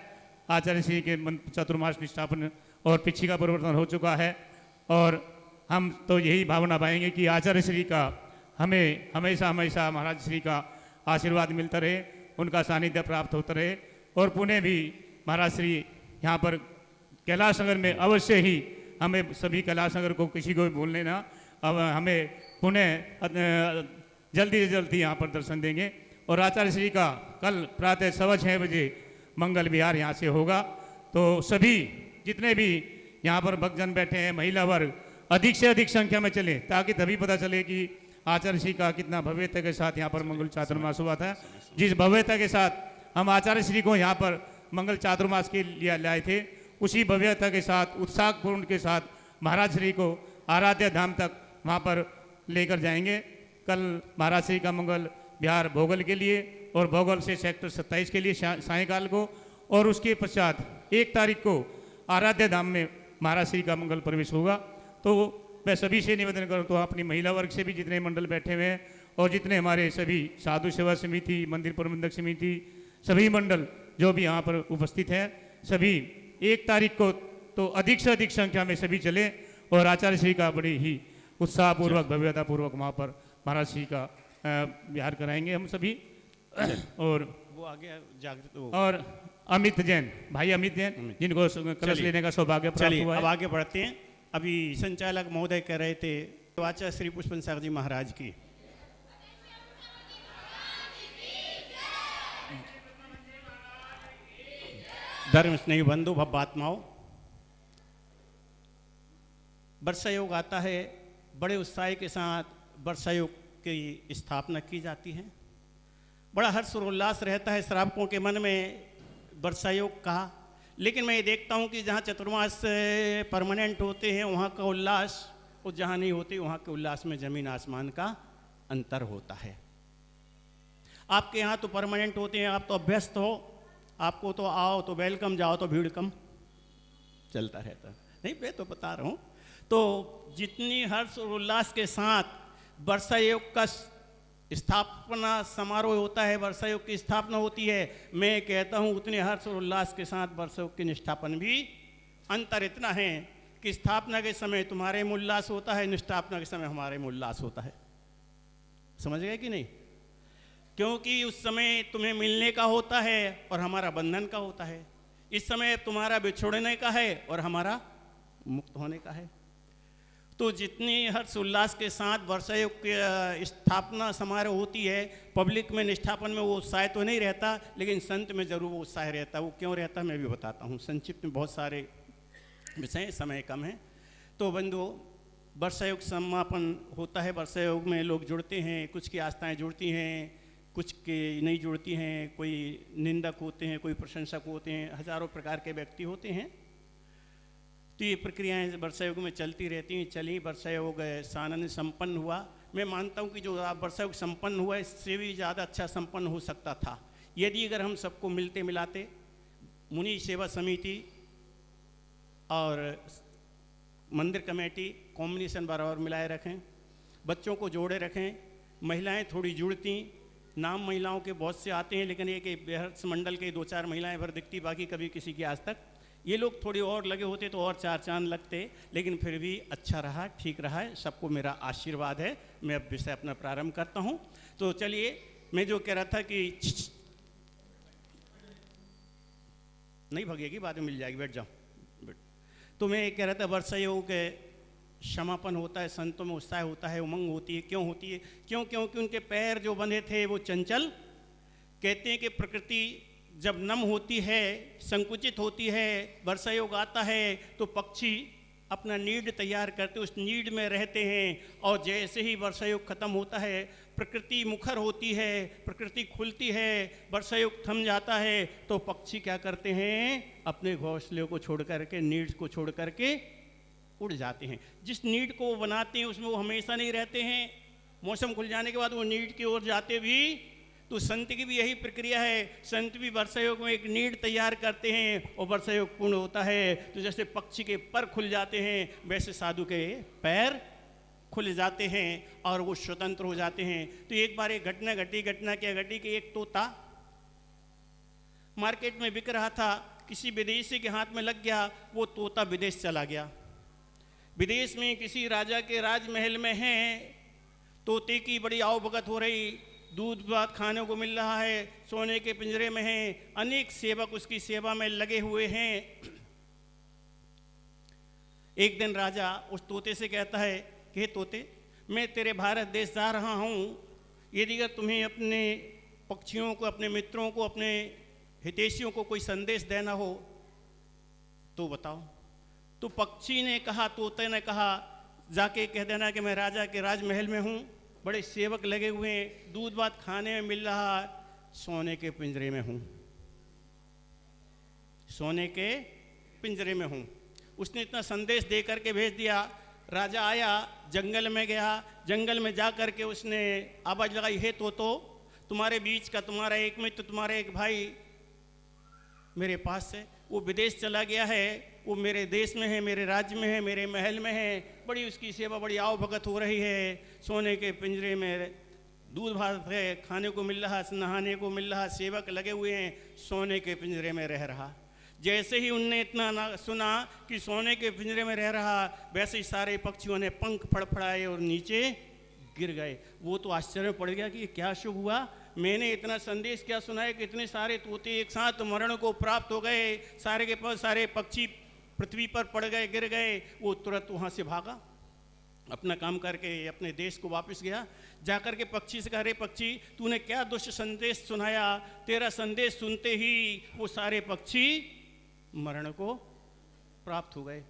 आचार्य श्री के चातुर्मास निष्ठापन और पिछी का परिवर्तन हो चुका है और हम तो यही भावना पाएंगे कि आचार्य श्री का हमें हमेशा हमेशा महाराज श्री का आशीर्वाद मिलता रहे, उनका सानिध्य प्राप्त होता रहे। और पुणे भी महाराज श्री यहाँ पर कैलाश नगर में अवश्य ही, हमें सभी कैलाश नगर को किसी को भी भूलने ना, अब हमें पुणे जल्दी से जल्दी यहाँ पर दर्शन देंगे। और आचार्य श्री का कल प्रातः 6:15 बजे मंगल विहार यहाँ से होगा, तो सभी जितने भी यहाँ पर भक्तजन बैठे हैं, महिला वर्ग अधिक से अधिक संख्या में चले, ताकि तभी पता चले कि आचार्य श्री का कितना भव्यता के साथ यहाँ पर मंगल चातुर्मास हुआ था। जिस भव्यता के साथ हम आचार्य श्री को यहाँ पर मंगल चातुर्मास के लिए लाए थे, उसी भव्यता के साथ उत्साहपूर्ण के साथ महाराज श्री को आराध्य धाम तक वहाँ पर लेकर जाएंगे। कल महाराज श्री का मंगल विहार भोगल के लिए और भोगल से सेक्टर 27 के लिए सायंकाल को, और उसके पश्चात 1 तारीख को आराध्य धाम में महाराज श्री का मंगल प्रवेश होगा। तो मैं सभी से निवेदन करूँ तो अपनी महिला वर्ग से भी जितने मंडल बैठे हुए हैं और जितने हमारे सभी साधु सेवा समिति, मंदिर प्रबंधक समिति, सभी मंडल जो भी यहाँ पर उपस्थित हैं, सभी 1 तारीख को तो अधिक से अधिक संख्या में सभी चले और आचार्य श्री का बड़ी ही उत्साहपूर्वक भव्यतापूर्वक वहाँ पर महाराज श्री का विहार कराएंगे हम सभी। और वो आगे जागृत और अमित जैन, भाई अमित जैन, जिनको कलश लेने का सौभाग्य प्राप्त हुआ है। अब आगे बढ़ते हैं। अभी संचालक महोदय कह रहे थे आचार्य श्री पुष्पन सागर जी महाराज की धर्म स्नेही बंधु भव्यात्माओं, वर्षा योग आता है, बड़े उत्साह के साथ वर्षा योग की स्थापना की जाती है। बड़ा हर्ष और उल्लास रहता है श्रावकों के मन में वर्षा योग का। लेकिन मैं ये देखता हूँ कि जहाँ चतुर्मास परमानेंट होते हैं वहाँ का उल्लास और जहाँ नहीं होते वहाँ के उल्लास में ज़मीन आसमान का अंतर होता है। आपके यहाँ तो परमानेंट होते हैं, आप तो अभ्यस्त हो, आपको तो आओ तो वेलकम, जाओ तो भीड़ कम, चलता रहता। नहीं, मैं तो बता रहा हूँ। तो जितनी हर्ष और उल्लास के साथ वर्षा योग का स्थापना समारोह होता है, वर्षा योग की स्थापना होती है, मैं कहता हूँ उतने हर्ष और उल्लास के साथ वर्षा योग की निष्ठापन भी अंतर इतना है कि स्थापना के समय तुम्हारे में उल्लास होता है, निष्ठापना के समय हमारे में उल्लास होता है। समझ गए कि नहीं? क्योंकि उस समय तुम्हें मिलने का होता है और हमारा बंधन का होता है। इस समय तुम्हारा बिछोड़ने का है और हमारा मुक्त होने का है। तो जितनी हर्ष उल्लास के साथ वर्षा योग की स्थापना समारोह होती है, पब्लिक में निष्ठापन में वो उत्साह तो नहीं रहता, लेकिन संत में जरूर वो उत्साह रहता है। वो क्यों रहता है मैं भी बताता हूँ। संक्षिप्त में बहुत सारे विषय, समय कम है। तो बंधुओं, वर्षा योग समापन होता है, वर्षा योग में लोग जुड़ते हैं, कुछ की आस्थाएँ जुड़ती हैं, कुछ की नहीं जुड़ती हैं, कोई निंदक होते हैं, कोई प्रशंसक होते हैं, हजारों प्रकार के व्यक्ति होते हैं। तो ये प्रक्रियाएं वर्षा योग में चलती रहती हैं। चली, वर्षा योग सानंद संपन्न हुआ। मैं मानता हूँ कि जो वर्षा योग संपन्न हुआ इससे भी ज़्यादा अच्छा संपन्न हो सकता था यदि अगर हम सबको मिलते मिलाते मुनि सेवा समिति और मंदिर कमेटी कॉम्बिनेशन बराबर मिलाए रखें बच्चों को जोड़े रखें, महिलाएं थोड़ी जुड़ती, नाम महिलाओं के बहुत से आते हैं लेकिन एक बेहद मंडल के 2-4 महिलाएं भर दिखती, बाकी कभी किसी की आज तक। ये लोग थोड़ी और लगे होते तो और 4 चांद लगते, लेकिन फिर भी अच्छा रहा, ठीक रहा है, सबको मेरा आशीर्वाद है। मैं अब विषय अपना प्रारंभ करता हूँ। तो चलिए, मैं जो कह रहा था कि नहीं भगेगी, बाद में मिल जाएगी, बैठ जाओ। तो मैं कह रहा था वर्षा योग के क्षमापन होता है, संतों में उत्साह होता है, उमंग होती है। क्यों होती है? क्योंकि उनके पैर जो बंधे थे वो चंचल। कहते हैं कि प्रकृति जब नम होती है, संकुचित होती है, वर्षा योग आता है तो पक्षी अपना नीड तैयार करते, उस नीड में रहते हैं। और जैसे ही वर्षा योग खत्म होता है, प्रकृति मुखर होती है, प्रकृति खुलती है, वर्षा योग थम जाता है, तो पक्षी क्या करते हैं? अपने घोंसले को छोड़ करके, नीड को छोड़ करके उड़ जाते हैं। जिस नीड को वो बनाते हैं उसमें वो हमेशा नहीं रहते हैं। मौसम खुल जाने के बाद वो नीड की ओर जाते भी। तो संत की भी यही प्रक्रिया है। संत भी वर्षा योग में एक नीड तैयार करते हैं और वर्षा योग पूर्ण होता है। तो जैसे पक्षी के पर खुल जाते हैं, वैसे साधु के पैर खुल जाते हैं और वो स्वतंत्र हो जाते हैं। तो एक बार एक घटना घटी। घटना क्या घटी कि एक तोता मार्केट में बिक रहा था, किसी विदेशी के हाथ में लग गया, वो तोता विदेश चला गया। विदेश में किसी राजा के राजमहल में है, तोते की बड़ी आवभगत हो रही, दूध भात खाने को मिल रहा है, सोने के पिंजरे में है, अनेक सेवक उसकी सेवा में लगे हुए हैं। एक दिन राजा उस तोते से कहता है कि तोते, मैं तेरे भारत देश जा रहा हूँ, यदि अगर तुम्हें अपने पक्षियों को, अपने मित्रों को, अपने हितैषियों को कोई संदेश देना हो तो बताओ। तो पक्षी ने कहा, तोते ने कहा, जाके कह देना कि मैं राजा के राजमहल में हूँ, बड़े सेवक लगे हुए हैं, दूध भात खाने में मिल रहा, सोने के पिंजरे में हूँ, सोने के पिंजरे में हूँ। उसने इतना संदेश दे करके भेज दिया। राजा आया, जंगल में गया, जंगल में जा कर के उसने आवाज़ लगाई, हे तोतो, तुम्हारे बीच का तुम्हारा एक मित्र, तुम्हारा एक भाई मेरे पास है, वो विदेश चला गया है, वो मेरे देश में है, मेरे राज्य में है, मेरे महल में है, बड़ी उसकी सेवा, बड़ी आवभगत हो रही है, सोने के पिंजरे में दूध भात है, खाने को मिल रहा, नहाने को मिल रहा, सेवक लगे हुए हैं, सोने के पिंजरे में रह रहा। जैसे ही उनने इतना सुना कि सोने के पिंजरे में रह रहा, वैसे ही सारे पक्षियों ने पंख फड़फड़ाए और नीचे गिर गए। वो तो आश्चर्य में पड़ गया कि क्या शुभ हुआ, मैंने इतना संदेश क्या सुना है कि इतने सारे तोते एक साथ मरण को प्राप्त हो गए, सारे के पास सारे पक्षी पृथ्वी पर पड़ गए, गिर गए। वो तुरंत वहाँ से भागा, अपना काम करके अपने देश को वापस गया। जाकर के पक्षी से कहा, अरे पक्षी, तूने क्या दुष्ट संदेश सुनाया? तेरा संदेश सुनते ही वो सारे पक्षी मरण को प्राप्त हो गए।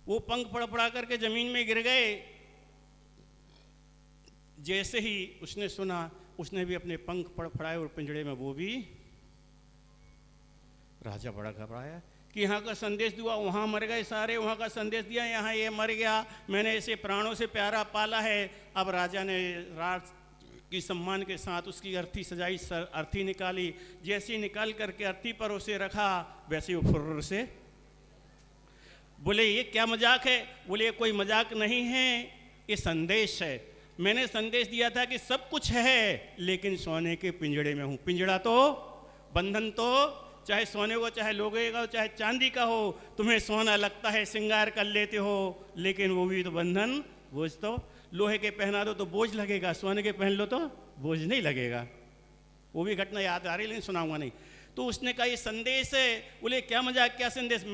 वो पंख फड़फड़ा करके जमीन में गिर गए। जैसे ही उसने सुना, उसने भी अपने पंख फड़फड़ाए और पिंजड़े में वो भी। राजा बड़ा घबराया कि यहाँ का संदेश दिया, वहाँ मर गए सारे, वहाँ का संदेश दिया, यहाँ ये मर गया, मैंने इसे प्राणों से प्यारा पाला है। अब राजा ने राज की सम्मान के साथ उसकी अर्थी सजाई, अर्थी निकाली। जैसे निकाल करके अर्थी पर उसे रखा, वैसे वो फुर्र से बोले, ये क्या मजाक है? बोले, कोई मजाक नहीं है, ये संदेश है। मैंने संदेश दिया था कि सब कुछ है, लेकिन सोने के पिंजड़े में हूँ। पिंजड़ा तो, बंधन तो चाहे सोने को, चाहे लोहे का हो, चाहे चांदी का हो, तुम्हें सोना लगता है, श्रृंगार कर लेते हो, लेकिन वो भी तो बंधन, बोझ तो। लोहे के पहना दो तो बोझ लगेगा, सोने के पहन लो तो बोझ नहीं लगेगा। वो भी घटना याद आ रही, लेकिन सुनाऊंगा नहीं। तो उसने कहा, ये संदेश है। बोले, क्या मजाक, क्या संदेश?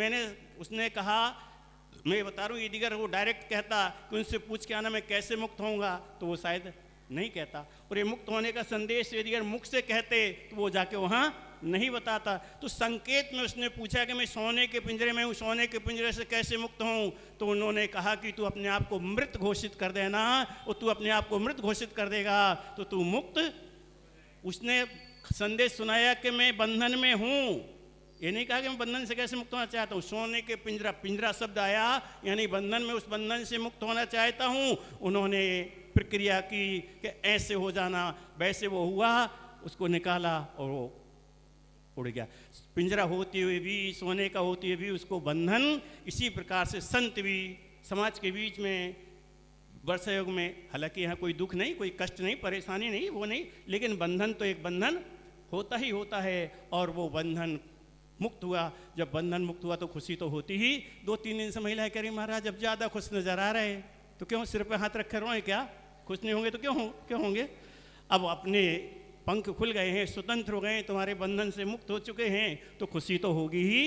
उसने कहा, मैं बता रहा हूँ, यदि अगर वो डायरेक्ट कहता कि उनसे पूछ के आना मैं कैसे मुक्त होऊंगा, तो वो शायद नहीं कहता। और ये मुक्त होने का संदेश यदि अगर मुख से कहते तो वो जाके वहाँ नहीं बताता। तो संकेत में उसने पूछा कि मैं सोने के पिंजरे में हूँ, सोने के पिंजरे से कैसे मुक्त हूँ? तो उन्होंने कहा कि तू अपने आप को मृत घोषित कर देना, और तू अपने आप को मृत घोषित कर देगा तो तू मुक्त। उसने संदेश सुनाया कि मैं बंधन में हूँ, ये नहीं कहा कि मैं बंधन से कैसे मुक्त होना चाहता हूँ। सोने के पिंजरा, पिंजरा शब्द आया, यानी बंधन में, उस बंधन से मुक्त होना चाहता हूँ। उन्होंने प्रक्रिया की कि ऐसे हो जाना, वैसे वो हुआ, उसको निकाला और वो उड़ गया। पिंजरा होते हुए भी, सोने का होते हुए भी उसको बंधन। इसी प्रकार से संत भी समाज के बीच में वर्षा योग में हालांकि यहाँ कोई दुख नहीं, कोई कष्ट नहीं, परेशानी नहीं, वो नहीं, लेकिन बंधन तो एक बंधन होता ही होता है। और वो बंधन मुक्त हुआ, जब बंधन मुक्त हुआ तो खुशी तो होती ही। 2-3 दिन से महिलाएं कह रही महाराज अब ज़्यादा खुश नजर आ रहे हैं, तो क्यों सिर पे हाथ रखे रोए क्या? खुश नहीं होंगे तो क्यों होंगे? अब अपने पंख खुल गए हैं, स्वतंत्र हो गए हैं, तुम्हारे बंधन से मुक्त हो चुके हैं, तो खुशी तो होगी ही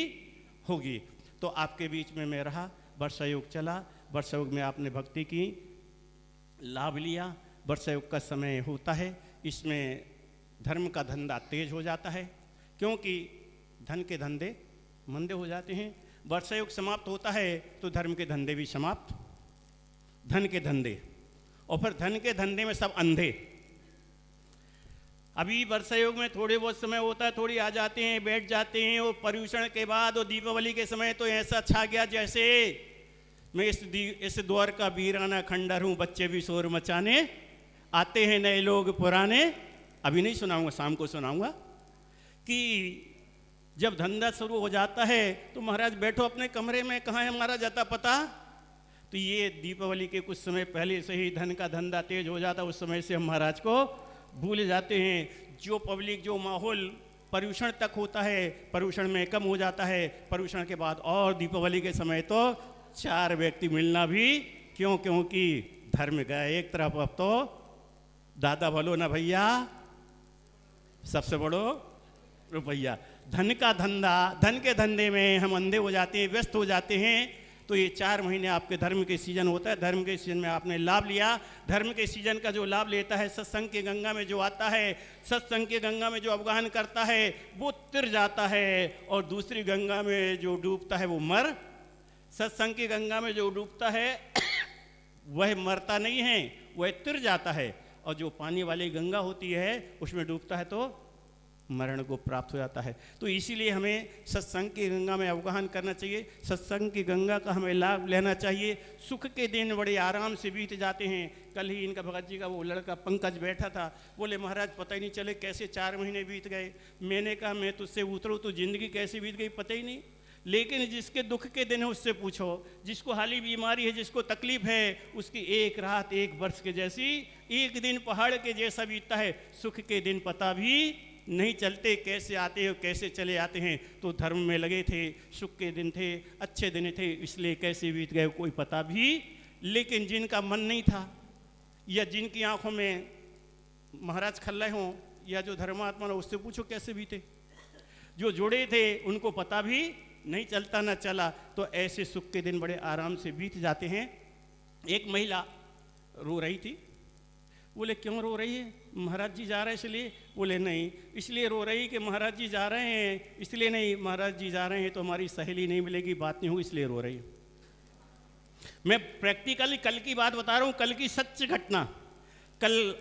होगी। तो आपके बीच में मैं रहा, वर्षा योग चला, वर्षा योग में आपने भक्ति की, लाभ लिया। वर्षा योग का समय होता है, इसमें धर्म का धंधा तेज हो जाता है, क्योंकि धन के धंधे मंदे हो जाते हैं। वर्षा योग समाप्त होता है तो धर्म के धंधे भी समाप्त, धन के धंधे, और फिर धन के धंधे में सब अंधे। अभी वर्षा योग में थोड़े बहुत समय होता है, थोड़ी आ जाते हैं, बैठ जाते हैं, और पर्यूषण के बाद और दीपावली के समय तो ऐसा छा गया जैसे मैं इस दौर का वीराना खंडर हूँ, बच्चे भी शोर मचाने आते हैं नए लोग पुराने। अभी नहीं सुनाऊंगा, शाम को सुनाऊंगा कि जब धंधा शुरू हो जाता है तो महाराज बैठो अपने कमरे में, कहाँ है हमारा जाता पता। तो ये दीपावली के कुछ समय पहले से ही धन का धंधा तेज हो जाता, उस समय से हम महाराज को भूल जाते हैं। जो पब्लिक, जो माहौल पर्यूषण तक होता है, पर्यूषण में कम हो जाता है, पर्यूषण के बाद और दीपावली के समय तो 4 व्यक्ति मिलना भी क्योंकि धर्म गया एक तरफ। अब तो दादा बोलो ना भैया, सबसे बड़ो रुपया। धन का धंधा, धन के धंधे में हम अंधे हो जाते हैं, व्यस्त हो जाते हैं। तो ये 4 महीने आपके धर्म के सीजन होता है, धर्म के सीजन में आपने लाभ लिया। धर्म के सीजन का जो लाभ लेता है, सत्संग के गंगा में जो आता है, सत्संग के गंगा में जो अवगाहन करता है वो तिर जाता है, और दूसरी गंगा में जो डूबता है वो मर। सत्संग की गंगा में जो डूबता है वह मरता नहीं है, वह तिर जाता है, और जो पानी वाली गंगा होती है उसमें डूबता है तो मरण को प्राप्त हो जाता है। तो इसीलिए हमें सत्संग की गंगा में अवगाहन करना चाहिए, सत्संग की गंगा का हमें लाभ लेना चाहिए। सुख के दिन बड़े आराम से बीत जाते हैं। कल ही इनका भगत जी का वो लड़का पंकज बैठा था, बोले महाराज पता ही नहीं चले कैसे 4 महीने बीत गए। मैंने कहा मैं तुझसे उतरूँ तो जिंदगी कैसे बीत गई पता ही नहीं। लेकिन जिसके दुख के दिन है उससे पूछो, जिसको हाली बीमारी है, जिसको तकलीफ है, उसकी एक रात 1 वर्ष के जैसी, एक दिन पहाड़ के जैसा बीतता है। सुख के दिन पता भी नहीं चलते कैसे आते हैं और कैसे चले आते हैं। तो धर्म में लगे थे, सुख के दिन थे, अच्छे दिन थे, इसलिए कैसे बीत गए कोई पता भी। लेकिन जिनका मन नहीं था, या जिनकी आंखों में महाराज खल्ले हों, या जो धर्मात्मा हो, उससे पूछो कैसे बीते। जो जुड़े थे उनको पता भी नहीं चलता, ना चला। तो ऐसे सुख के दिन बड़े आराम से बीत जाते हैं। एक महिला रो रही थी, बोले क्यों रो रही है? महाराज जी जा रहे हैं इसलिए? बोले नहीं, इसलिए रो रही कि महाराज जी जा रहे हैं इसलिए नहीं, महाराज जी जा रहे हैं तो हमारी सहेली नहीं मिलेगी, बात नहीं होगी, इसलिए रो रही है। मैं प्रैक्टिकली कल की बात बता रहा हूँ, कल की सच्ची घटना। कल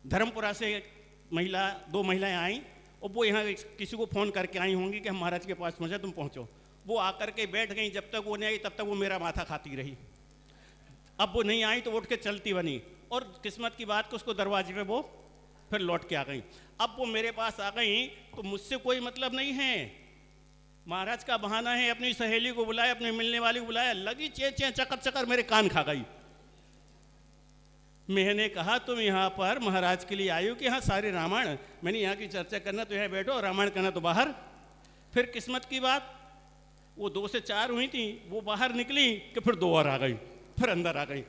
धर्मपुरा से महिला 2 महिलाएं आई, और वो यहाँ किसी को फ़ोन करके आई होंगी कि हम महाराज के पास पहुँचे, तुम पहुँचो। वो आकर के बैठ गई, जब तक वो नहीं आई तब तक वो मेरा माथा खाती रही। अब वो नहीं आई तो उठ के चलती बनी, और किस्मत की बात को उसको दरवाजे पे वो फिर लौट के आ गई। अब वो मेरे पास आ गई तो मुझसे कोई मतलब नहीं है, महाराज का बहाना है, अपनी सहेली को बुलाया, अपने मिलने वाली को बुलाया, लगी चे चे चकर चकर मेरे कान खा गई। मैंने कहा तुम यहाँ पर महाराज के लिए आई हो कि यहाँ सारे रामायण, मैंने यहाँ की चर्चा करना तो यहाँ बैठो, रामायण करना तो बाहर। फिर किस्मत की बात, वो 2 से 4 हुई थी, वो बाहर निकली कि फिर 2 और आ गई, फिर अंदर आ गई।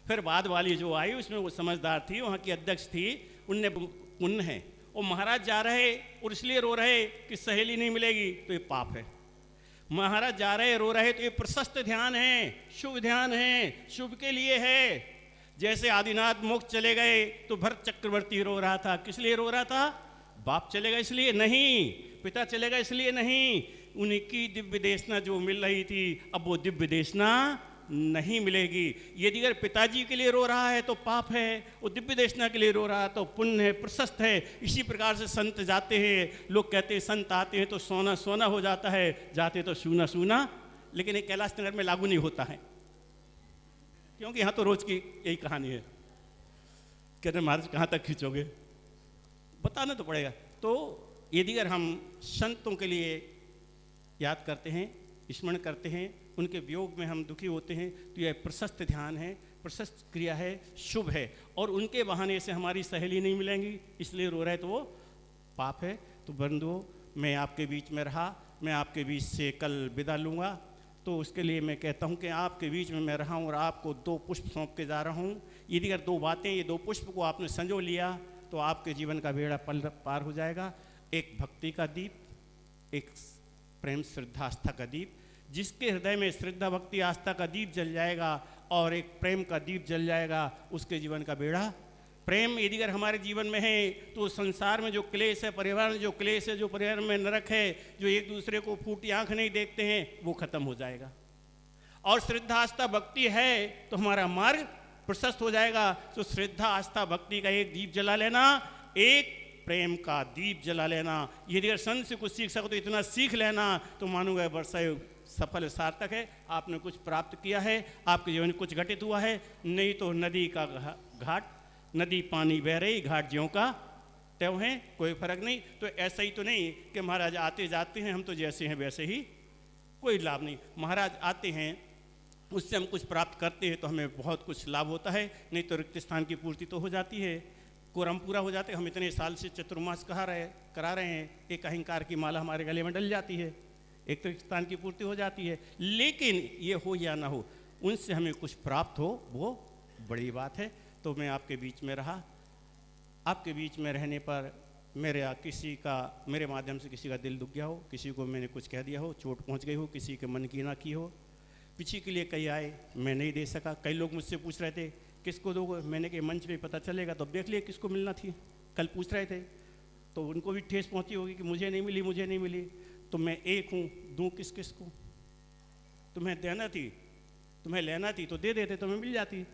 फिर बाद वाली जो आई उसमें वो समझदार थी, वहाँ की अध्यक्ष थी, उनने पुण्य है, वो महाराज जा रहे और इसलिए रो रहे कि सहेली नहीं मिलेगी, तो ये पाप है। महाराज जा रहे रो रहे तो ये प्रशस्त ध्यान है, शुभ ध्यान है, शुभ के लिए है। जैसे आदिनाथ मोक्ष चले गए तो भरत चक्रवर्ती रो रहा था, किस लिए रो रहा था? बाप चले गए इसलिए नहीं, पिता चले गए इसलिए नहीं, उनकी दिव्य देशना जो मिल रही थी अब वो दिव्य देशना नहीं मिलेगी। यदि अगर पिताजी के लिए रो रहा है तो पाप है, वो दिव्य देशना के लिए रो रहा है तो पुण्य है, प्रशस्त है। इसी प्रकार से संत जाते हैं, लोग कहते हैं संत आते हैं तो सोना सोना हो जाता है, जाते तो सूना सूना, लेकिन ये कैलाश नगर में लागू नहीं होता है, क्योंकि यहाँ तो रोज की यही कहानी है। कहते महाराज कहाँ तक खींचोगे, बताना तो पड़ेगा। तो यदि अगर हम संतों के लिए याद करते हैं, स्मरण करते हैं, उनके वियोग में हम दुखी होते हैं, तो यह प्रशस्त ध्यान है, प्रशस्त क्रिया है, शुभ है। और उनके बहाने से हमारी सहेली नहीं मिलेंगी, इसलिए रो रहे तो वो पाप है। तो बंधुओं, मैं आपके बीच में रहा, मैं आपके बीच से कल विदा लूँगा, तो उसके लिए मैं कहता हूँ कि आपके बीच में मैं रहा हूँ और आपको 2 पुष्प सौंप के जा रहा हूँ। यदि अगर 2 बातें, ये 2 पुष्प को आपने संजो लिया तो आपके जीवन का बेड़ा पार हो जाएगा। एक भक्ति का दीप, एक प्रेम श्रद्धा आस्था का दीप। जिसके हृदय में श्रद्धा भक्ति आस्था का दीप जल जाएगा और एक प्रेम का दीप जल जाएगा, उसके जीवन का बेड़ा। प्रेम यदि अगर हमारे जीवन में है तो संसार में जो क्लेश है, परिवार में जो क्लेश है, जो परिवार में नरक है, जो एक दूसरे को फूटी आंख नहीं देखते हैं, वो खत्म हो जाएगा। और श्रद्धा आस्था भक्ति है तो हमारा मार्ग प्रशस्त हो जाएगा। तो श्रद्धा आस्था भक्ति का एक दीप जला लेना, एक प्रेम का दीप जला लेना। यदि अगर संत से कुछ सीख सको तो इतना सीख लेना, तो मानूंगा वर्षा सफल सार्थक है, आपने कुछ प्राप्त किया है, आपके जीवन में कुछ घटित हुआ है। नहीं तो नदी का घाट, नदी पानी बह रही, घाट ज्यों का त्यों है, कोई फर्क नहीं। तो ऐसा ही तो नहीं कि महाराज आते जाते हैं, हम तो जैसे हैं वैसे ही, कोई लाभ नहीं। महाराज आते हैं, उससे हम कुछ प्राप्त करते हैं तो हमें बहुत कुछ लाभ होता है, नहीं तो रिक्त स्थान की पूर्ति तो हो जाती है, कोरम पूरा हो जाते हैं। हम इतने साल से चतुर्मास करा रहे हैं, एक अहंकार की माला हमारे गले में डल जाती है, एक तो स्थान की पूर्ति हो जाती है। लेकिन ये हो या ना हो, उनसे हमें कुछ प्राप्त हो, वो बड़ी बात है। तो मैं आपके बीच में रहा, आपके बीच में रहने पर मेरे माध्यम से किसी का दिल दुख गया हो, किसी को मैंने कुछ कह दिया हो, चोट पहुंच गई हो, किसी के मन की ना की हो, पीछे के लिए कई आए, मैं नहीं दे सका। कई लोग मुझसे पूछ रहे थे किसको दोगे, मैंने कहा मंच पे पता चलेगा तो अब देख लिए किसको मिलना थी। कल पूछ रहे थे तो उनको भी ठेस पहुंची होगी कि मुझे नहीं मिली, मुझे नहीं मिली। तो मैं एक हूँ, दूँ किस किस को? तुम्हें देना थी, तुम्हें लेना थी तो दे देते, तुम्हें मिल जाती।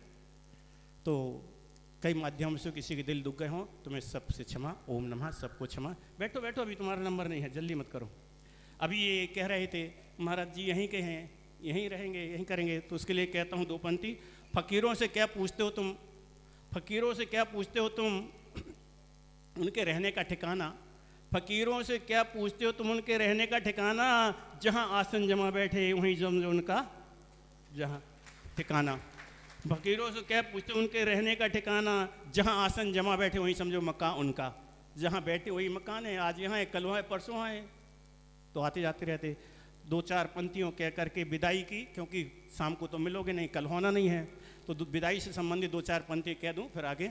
तो कई माध्यम से किसी के दिल दुख गए हों तो मैं सबसे क्षमा, ओम नमः, सबको क्षमा। बैठो बैठो, अभी तुम्हारा नंबर नहीं है, जल्दी मत करो। अभी ये कह रहे थे महाराज जी यहीं के हैं, यहीं रहेंगे, यहीं करेंगे, तो उसके लिए कहता हूँ 2 पंक्ति। फ़कीरों से क्या पूछते हो तुम, फ़कीरों से क्या पूछते हो तुम उनके रहने का ठिकाना, फ़कीरों से क्या पूछते हो तुम उनके रहने का ठिकाना, जहाँ आसन जमा बैठे वहीं समझो उनका जहाँ ठिकाना। फ़कीरों से क्या पूछते हो उनके रहने का ठिकाना, जहाँ आसन जमा बैठे वहीं समझो मकान उनका, जहाँ बैठे वही मकान है। आज यहाँ है, कल वहाँ है, परसों वहाँ है, तो आते जाते रहते। 2-4 पंक्तियों कह करके विदाई की, क्योंकि शाम को तो मिलोगे नहीं, कल होना नहीं है, तो विदाई से संबंधित 2-4 पंक्ति कह दूं, फिर आगे।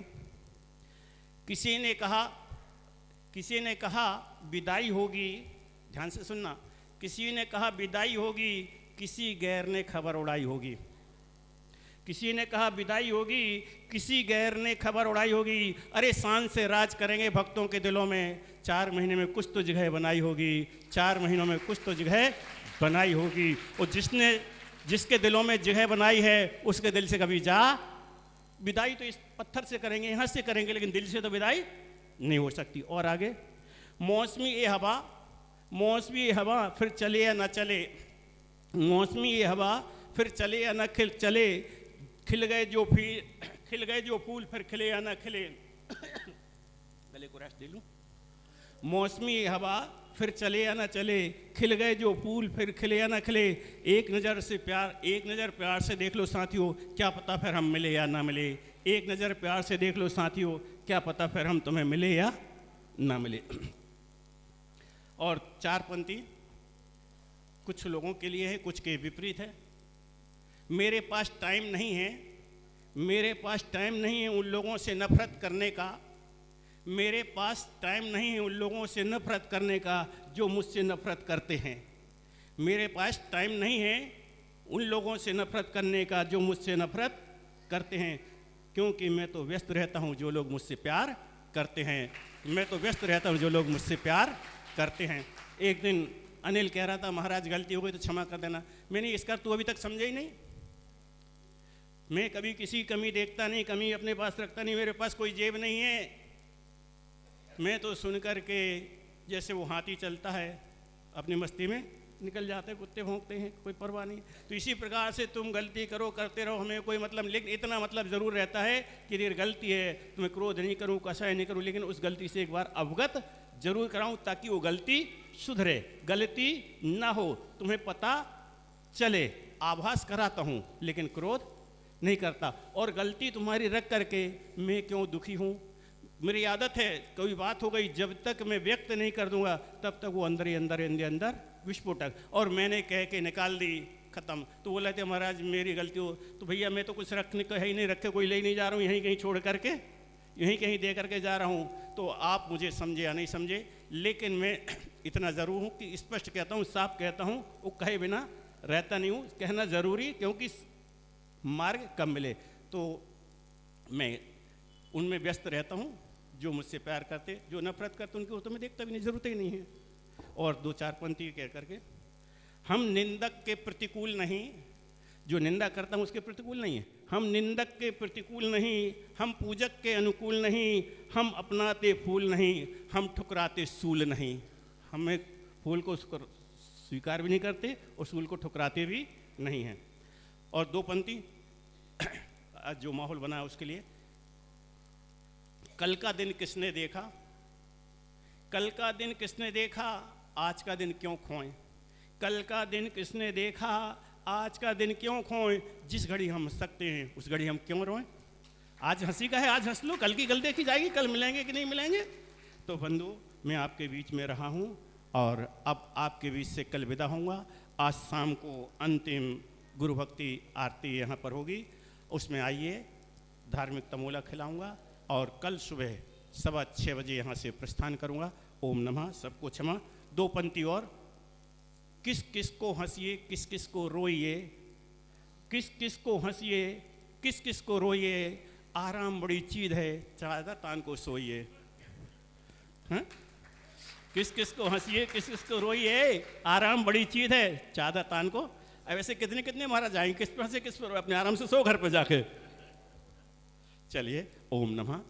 किसी ने कहा विदाई होगी, ध्यान से सुनना, किसी ने कहा विदाई होगी, किसी गैर ने खबर उड़ाई होगी। किसी ने कहा विदाई होगी, किसी गैर ने खबर उड़ाई होगी। अरे शान से राज करेंगे भक्तों के दिलों में, 4 महीने में कुछ तो जगह बनाई होगी, 4 महीनों में कुछ तो जगह बनाई होगी। और जिसके दिलों में जगह बनाई है उसके दिल से कभी जा, विदाई तो इस पत्थर से करेंगे, यहाँ से करेंगे, लेकिन दिल से तो विदाई नहीं हो सकती। और आगे, मौसमी ये हवा फिर चले या न चले, मौसमी ये हवा फिर चले या न चले, खिल गए जो फूल फिर खिले या न खिले। गले को रेस्ट दे लूं। मौसमी ये हवा फिर चले या न चले, खिल गए जो फूल फिर खिले या न खिले। एक नज़र प्यार से देख लो साथियों, क्या पता फिर हम मिले या ना मिले। एक नज़र प्यार से देख लो साथियों, क्या पता फिर हम तुम्हें मिले या ना मिले। और 4 पंक्ति कुछ लोगों के लिए है, कुछ के विपरीत है। मेरे पास टाइम नहीं है उन लोगों से नफरत करने का, मेरे पास टाइम नहीं है उन लोगों से नफरत करने का जो मुझसे नफरत करते हैं। मेरे पास टाइम नहीं है उन लोगों से नफरत करने का जो मुझसे नफरत करते हैं, क्योंकि मैं तो व्यस्त रहता हूँ जो लोग मुझसे प्यार करते हैं। मैं तो व्यस्त रहता हूँ जो लोग मुझसे प्यार करते हैं। एक दिन अनिल कह रहा था महाराज गलती हो गई तो क्षमा कर देना। मैंने इसका तू अभी तक समझा ही नहीं। मैं कभी किसी की कमी देखता नहीं, कमी अपने पास रखता नहीं, मेरे पास कोई जेब नहीं है। मैं तो सुन कर के जैसे वो हाथी चलता है अपनी मस्ती में निकल जाते हैं, कुत्ते भौंकते हैं, कोई परवाह नहीं। तो इसी प्रकार से तुम गलती करो, करते रहो, हमें कोई मतलब, लेकिन इतना मतलब ज़रूर रहता है कि ये गलती है तो मैं क्रोध नहीं करूँ, कसाय नहीं करूँ, लेकिन उस गलती से एक बार अवगत जरूर कराऊँ ताकि वो गलती सुधरे, गलती ना हो। तुम्हें पता चले, आभास कराता हूँ लेकिन क्रोध नहीं करता। और गलती तुम्हारी रख करके मैं क्यों दुखी हूँ? मेरी आदत है, कोई बात हो गई जब तक मैं व्यक्त नहीं कर दूंगा तब तक वो अंदर ही अंदर विस्फोटक, और मैंने कह के निकाल दी, खत्म। तो बोला थे महाराज मेरी गलती हो, तो भैया मैं तो कुछ रखने को है ही नहीं, रखे कोई ले नहीं जा रहा हूँ, यहीं कहीं छोड़ करके यहीं कहीं दे करके जा रहा हूँ। तो आप मुझे समझे या नहीं समझे, लेकिन मैं इतना ज़रूर हूँ कि स्पष्ट कहता हूँ, साफ कहता हूँ, वो कहे बिना रहता नहीं हूँ, कहना ज़रूरी, क्योंकि मार्ग कम मिले। तो मैं उनमें व्यस्त रहता हूँ जो मुझसे प्यार करते, जो नफरत करते उनकी तो मैं देखता भी नहीं, ज़रूरत ही नहीं है। और दो चार पंक्ति कह करके, हम निंदक के प्रतिकूल नहीं, जो निंदा करता हूँ उसके प्रतिकूल नहीं है, हम निंदक के प्रतिकूल नहीं, हम पूजक के अनुकूल नहीं, हम अपनाते फूल नहीं, हम ठुकराते सूल नहीं। हमें फूल को स्वीकार भी नहीं करते और सूल को ठुकराते भी नहीं हैं। और दो पंक्ति आज जो माहौल बना है उसके लिए, कल का दिन किसने देखा, कल का दिन किसने देखा, आज का दिन क्यों खोएं, कल का दिन किसने देखा, आज का दिन क्यों खोएं, जिस घड़ी हम हंस सकते हैं उस घड़ी हम क्यों रोएं। आज हंसी का है, आज हंस लो, कल की कल देखी जाएगी, कल मिलेंगे कि नहीं मिलेंगे। तो बंधु मैं आपके बीच में रहा हूँ और अब आपके बीच से कल विदा होऊंगा। आज शाम को अंतिम गुरु भक्ति आरती यहाँ पर होगी, उसमें आइए, धार्मिक तमोला खिलाऊंगा और कल सुबह 6:15 बजे यहाँ से प्रस्थान करूँगा। ओम नमः। सबको क्षमा। दो पंक्ति और, किस किस को हंसिए, किस किस को रोइए, किस किस को हंसिए, किस किस को रोइए, आराम बड़ी चीज है, चादर तान को सोइए। हाँ? किस किस को हंसिए, किस किस को रोइए, आराम बड़ी चीज है, चादर तान को। अब ऐसे कितने कितने महाराज आएंगे, किस पर हंसे किस पर, अपने आराम से सो घर पर जाके। चलिए, ओम नमः।